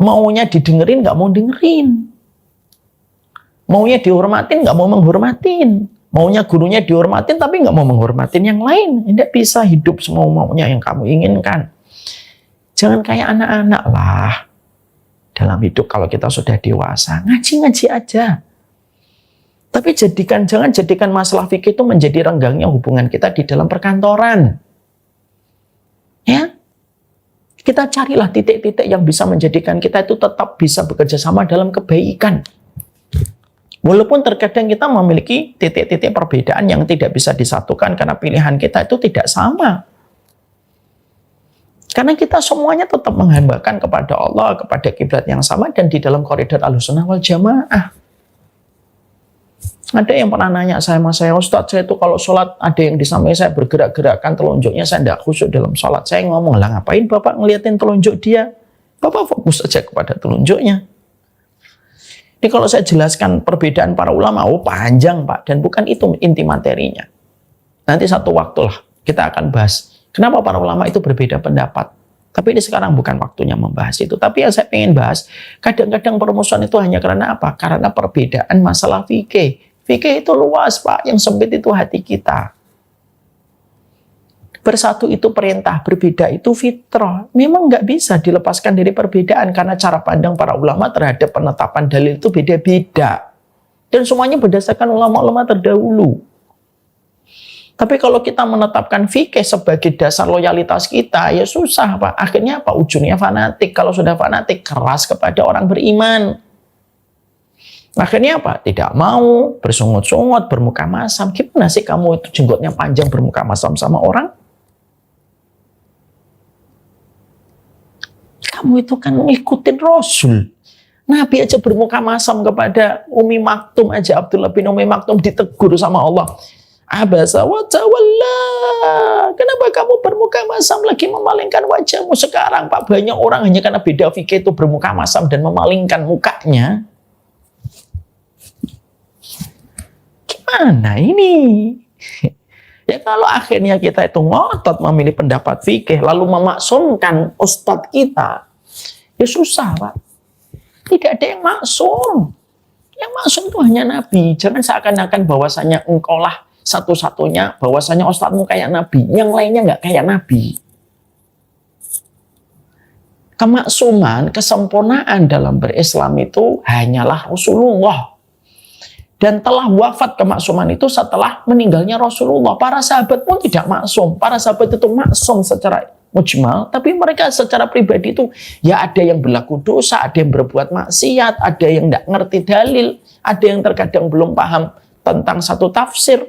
Maunya didengerin, nggak mau dengerin. Maunya dihormatin, nggak mau menghormatin. Maunya gurunya dihormatin, tapi nggak mau menghormatin yang lain. Tidak bisa hidup semau maunya yang kamu inginkan. Jangan kayak anak-anak lah. Dalam hidup kalau kita sudah dewasa, ngaji-ngaji aja. Tapi jangan jadikan masalah fikih itu menjadi renggangnya hubungan kita di dalam perkantoran. Ya, kita carilah titik-titik yang bisa menjadikan kita itu tetap bisa bekerja sama dalam kebaikan. Walaupun terkadang kita memiliki titik-titik perbedaan yang tidak bisa disatukan karena pilihan kita itu tidak sama. Karena kita semuanya tetap menghambakan kepada Allah, kepada kiblat yang sama, dan di dalam koridor Ahlussunnah wal Jamaah. Ada yang pernah nanya sama saya, Ustadz, saya itu kalau sholat ada yang di samping saya bergerak-gerakan telunjuknya, saya tidak khusyuk dalam sholat. Saya ngomong, lah ngapain Bapak ngeliatin telunjuk dia? Bapak fokus saja kepada telunjuknya. Ini kalau saya jelaskan perbedaan para ulama, panjang Pak, dan bukan itu inti materinya. Nanti satu waktu lah kita akan bahas. Kenapa para ulama itu berbeda pendapat? Tapi ini sekarang bukan waktunya membahas itu. Tapi yang saya ingin bahas, kadang-kadang permusuhan itu hanya karena apa? Karena perbedaan masalah fikih. Fikih itu luas, Pak. Yang sempit itu hati kita. Bersatu itu perintah, berbeda itu fitrah. Memang nggak bisa dilepaskan dari perbedaan. Karena cara pandang para ulama terhadap penetapan dalil itu beda-beda. Dan semuanya berdasarkan ulama-ulama terdahulu. Tapi kalau kita menetapkan fikih sebagai dasar loyalitas kita, ya susah, Pak. Akhirnya apa? Ujungnya fanatik. Kalau sudah fanatik, keras kepada orang beriman. Akhirnya apa? Tidak mau, bersungut-sungut, bermuka masam. Gimana sih kamu itu jenggotnya panjang bermuka masam sama orang? Kamu itu kan ngikutin Rasul. Nabi aja bermuka masam kepada Umi Maktum aja, Abdullah bin Umi Maktum ditegur sama Allah. Abasa wa tawalla. Kenapa kamu bermuka masam lagi memalingkan wajahmu sekarang, Pak? Banyak orang hanya karena beda fikih itu bermuka masam dan memalingkan mukanya. Gimana ini? Ya kalau akhirnya kita itu ngotot memilih pendapat fikih lalu memaksumkan ustadz kita, ya susah, Pak. Tidak ada yang maksum. Yang maksum itu hanya Nabi. Jangan seakan-akan bahwasanya engkau lah satu-satunya, bahwasanya ustadzmu kayak Nabi, yang lainnya nggak kayak Nabi. Kemaksuman, kesempurnaan dalam berislam itu hanyalah Rasulullah. Dan telah wafat kemaksuman itu setelah meninggalnya Rasulullah. Para sahabat pun tidak maksum. Para sahabat itu maksum secara mujmal, tapi mereka secara pribadi itu ya ada yang berlaku dosa, ada yang berbuat maksiat, ada yang tidak ngerti dalil, ada yang terkadang belum paham tentang satu tafsir.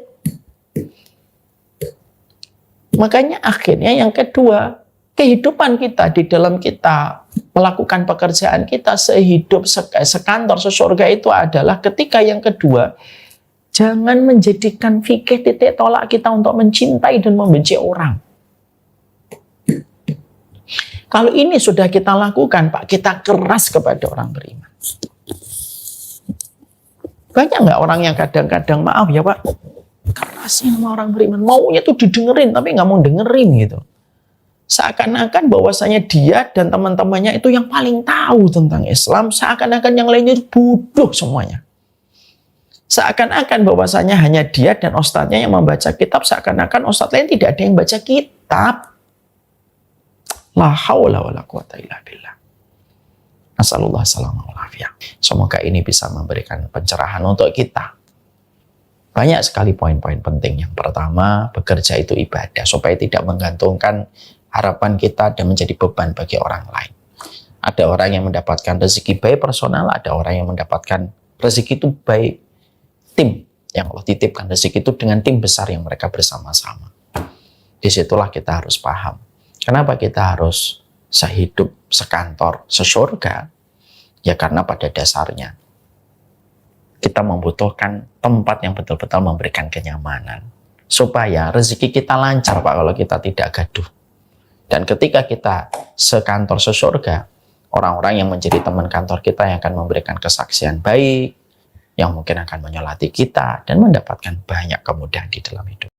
Makanya akhirnya yang kedua, kehidupan kita di dalam kita melakukan pekerjaan kita sehidup, sekantor, sesurga itu adalah ketika yang kedua, jangan menjadikan fikih titik tolak kita untuk mencintai dan membenci orang. Kalau ini sudah kita lakukan, Pak, kita keras kepada orang beriman. Banyak nggak orang yang kadang-kadang, maaf ya Pak, kerasnya sama orang beriman, maunya tuh didengerin tapi nggak mau dengerin gitu. Seakan-akan bahwasanya dia dan teman-temannya itu yang paling tahu tentang Islam, seakan-akan yang lainnya bodoh semuanya. Seakan-akan bahwasanya hanya dia dan ustadznya yang membaca kitab, seakan-akan ustadz lain tidak ada yang baca kitab. La haula wala quwata illa billah. Nasallallahu alaihi wasallam. Semoga ini bisa memberikan pencerahan untuk kita. Banyak sekali poin-poin penting. Yang pertama, bekerja itu ibadah supaya tidak menggantungkan harapan kita dan menjadi beban bagi orang lain. Ada orang yang mendapatkan rezeki baik personal, ada orang yang mendapatkan rezeki itu baik tim yang Allah titipkan. Rezeki itu dengan tim besar yang mereka bersama-sama. Disitulah kita harus paham. Kenapa kita harus sehidup, sekantor, sesurga? Ya karena pada dasarnya kita membutuhkan tempat yang betul-betul memberikan kenyamanan. Supaya rezeki kita lancar, Pak, kalau kita tidak gaduh. Dan ketika kita sekantor, sesurga, orang-orang yang menjadi teman kantor kita yang akan memberikan kesaksian baik, yang mungkin akan menyolati kita, dan mendapatkan banyak kemudahan di dalam hidup.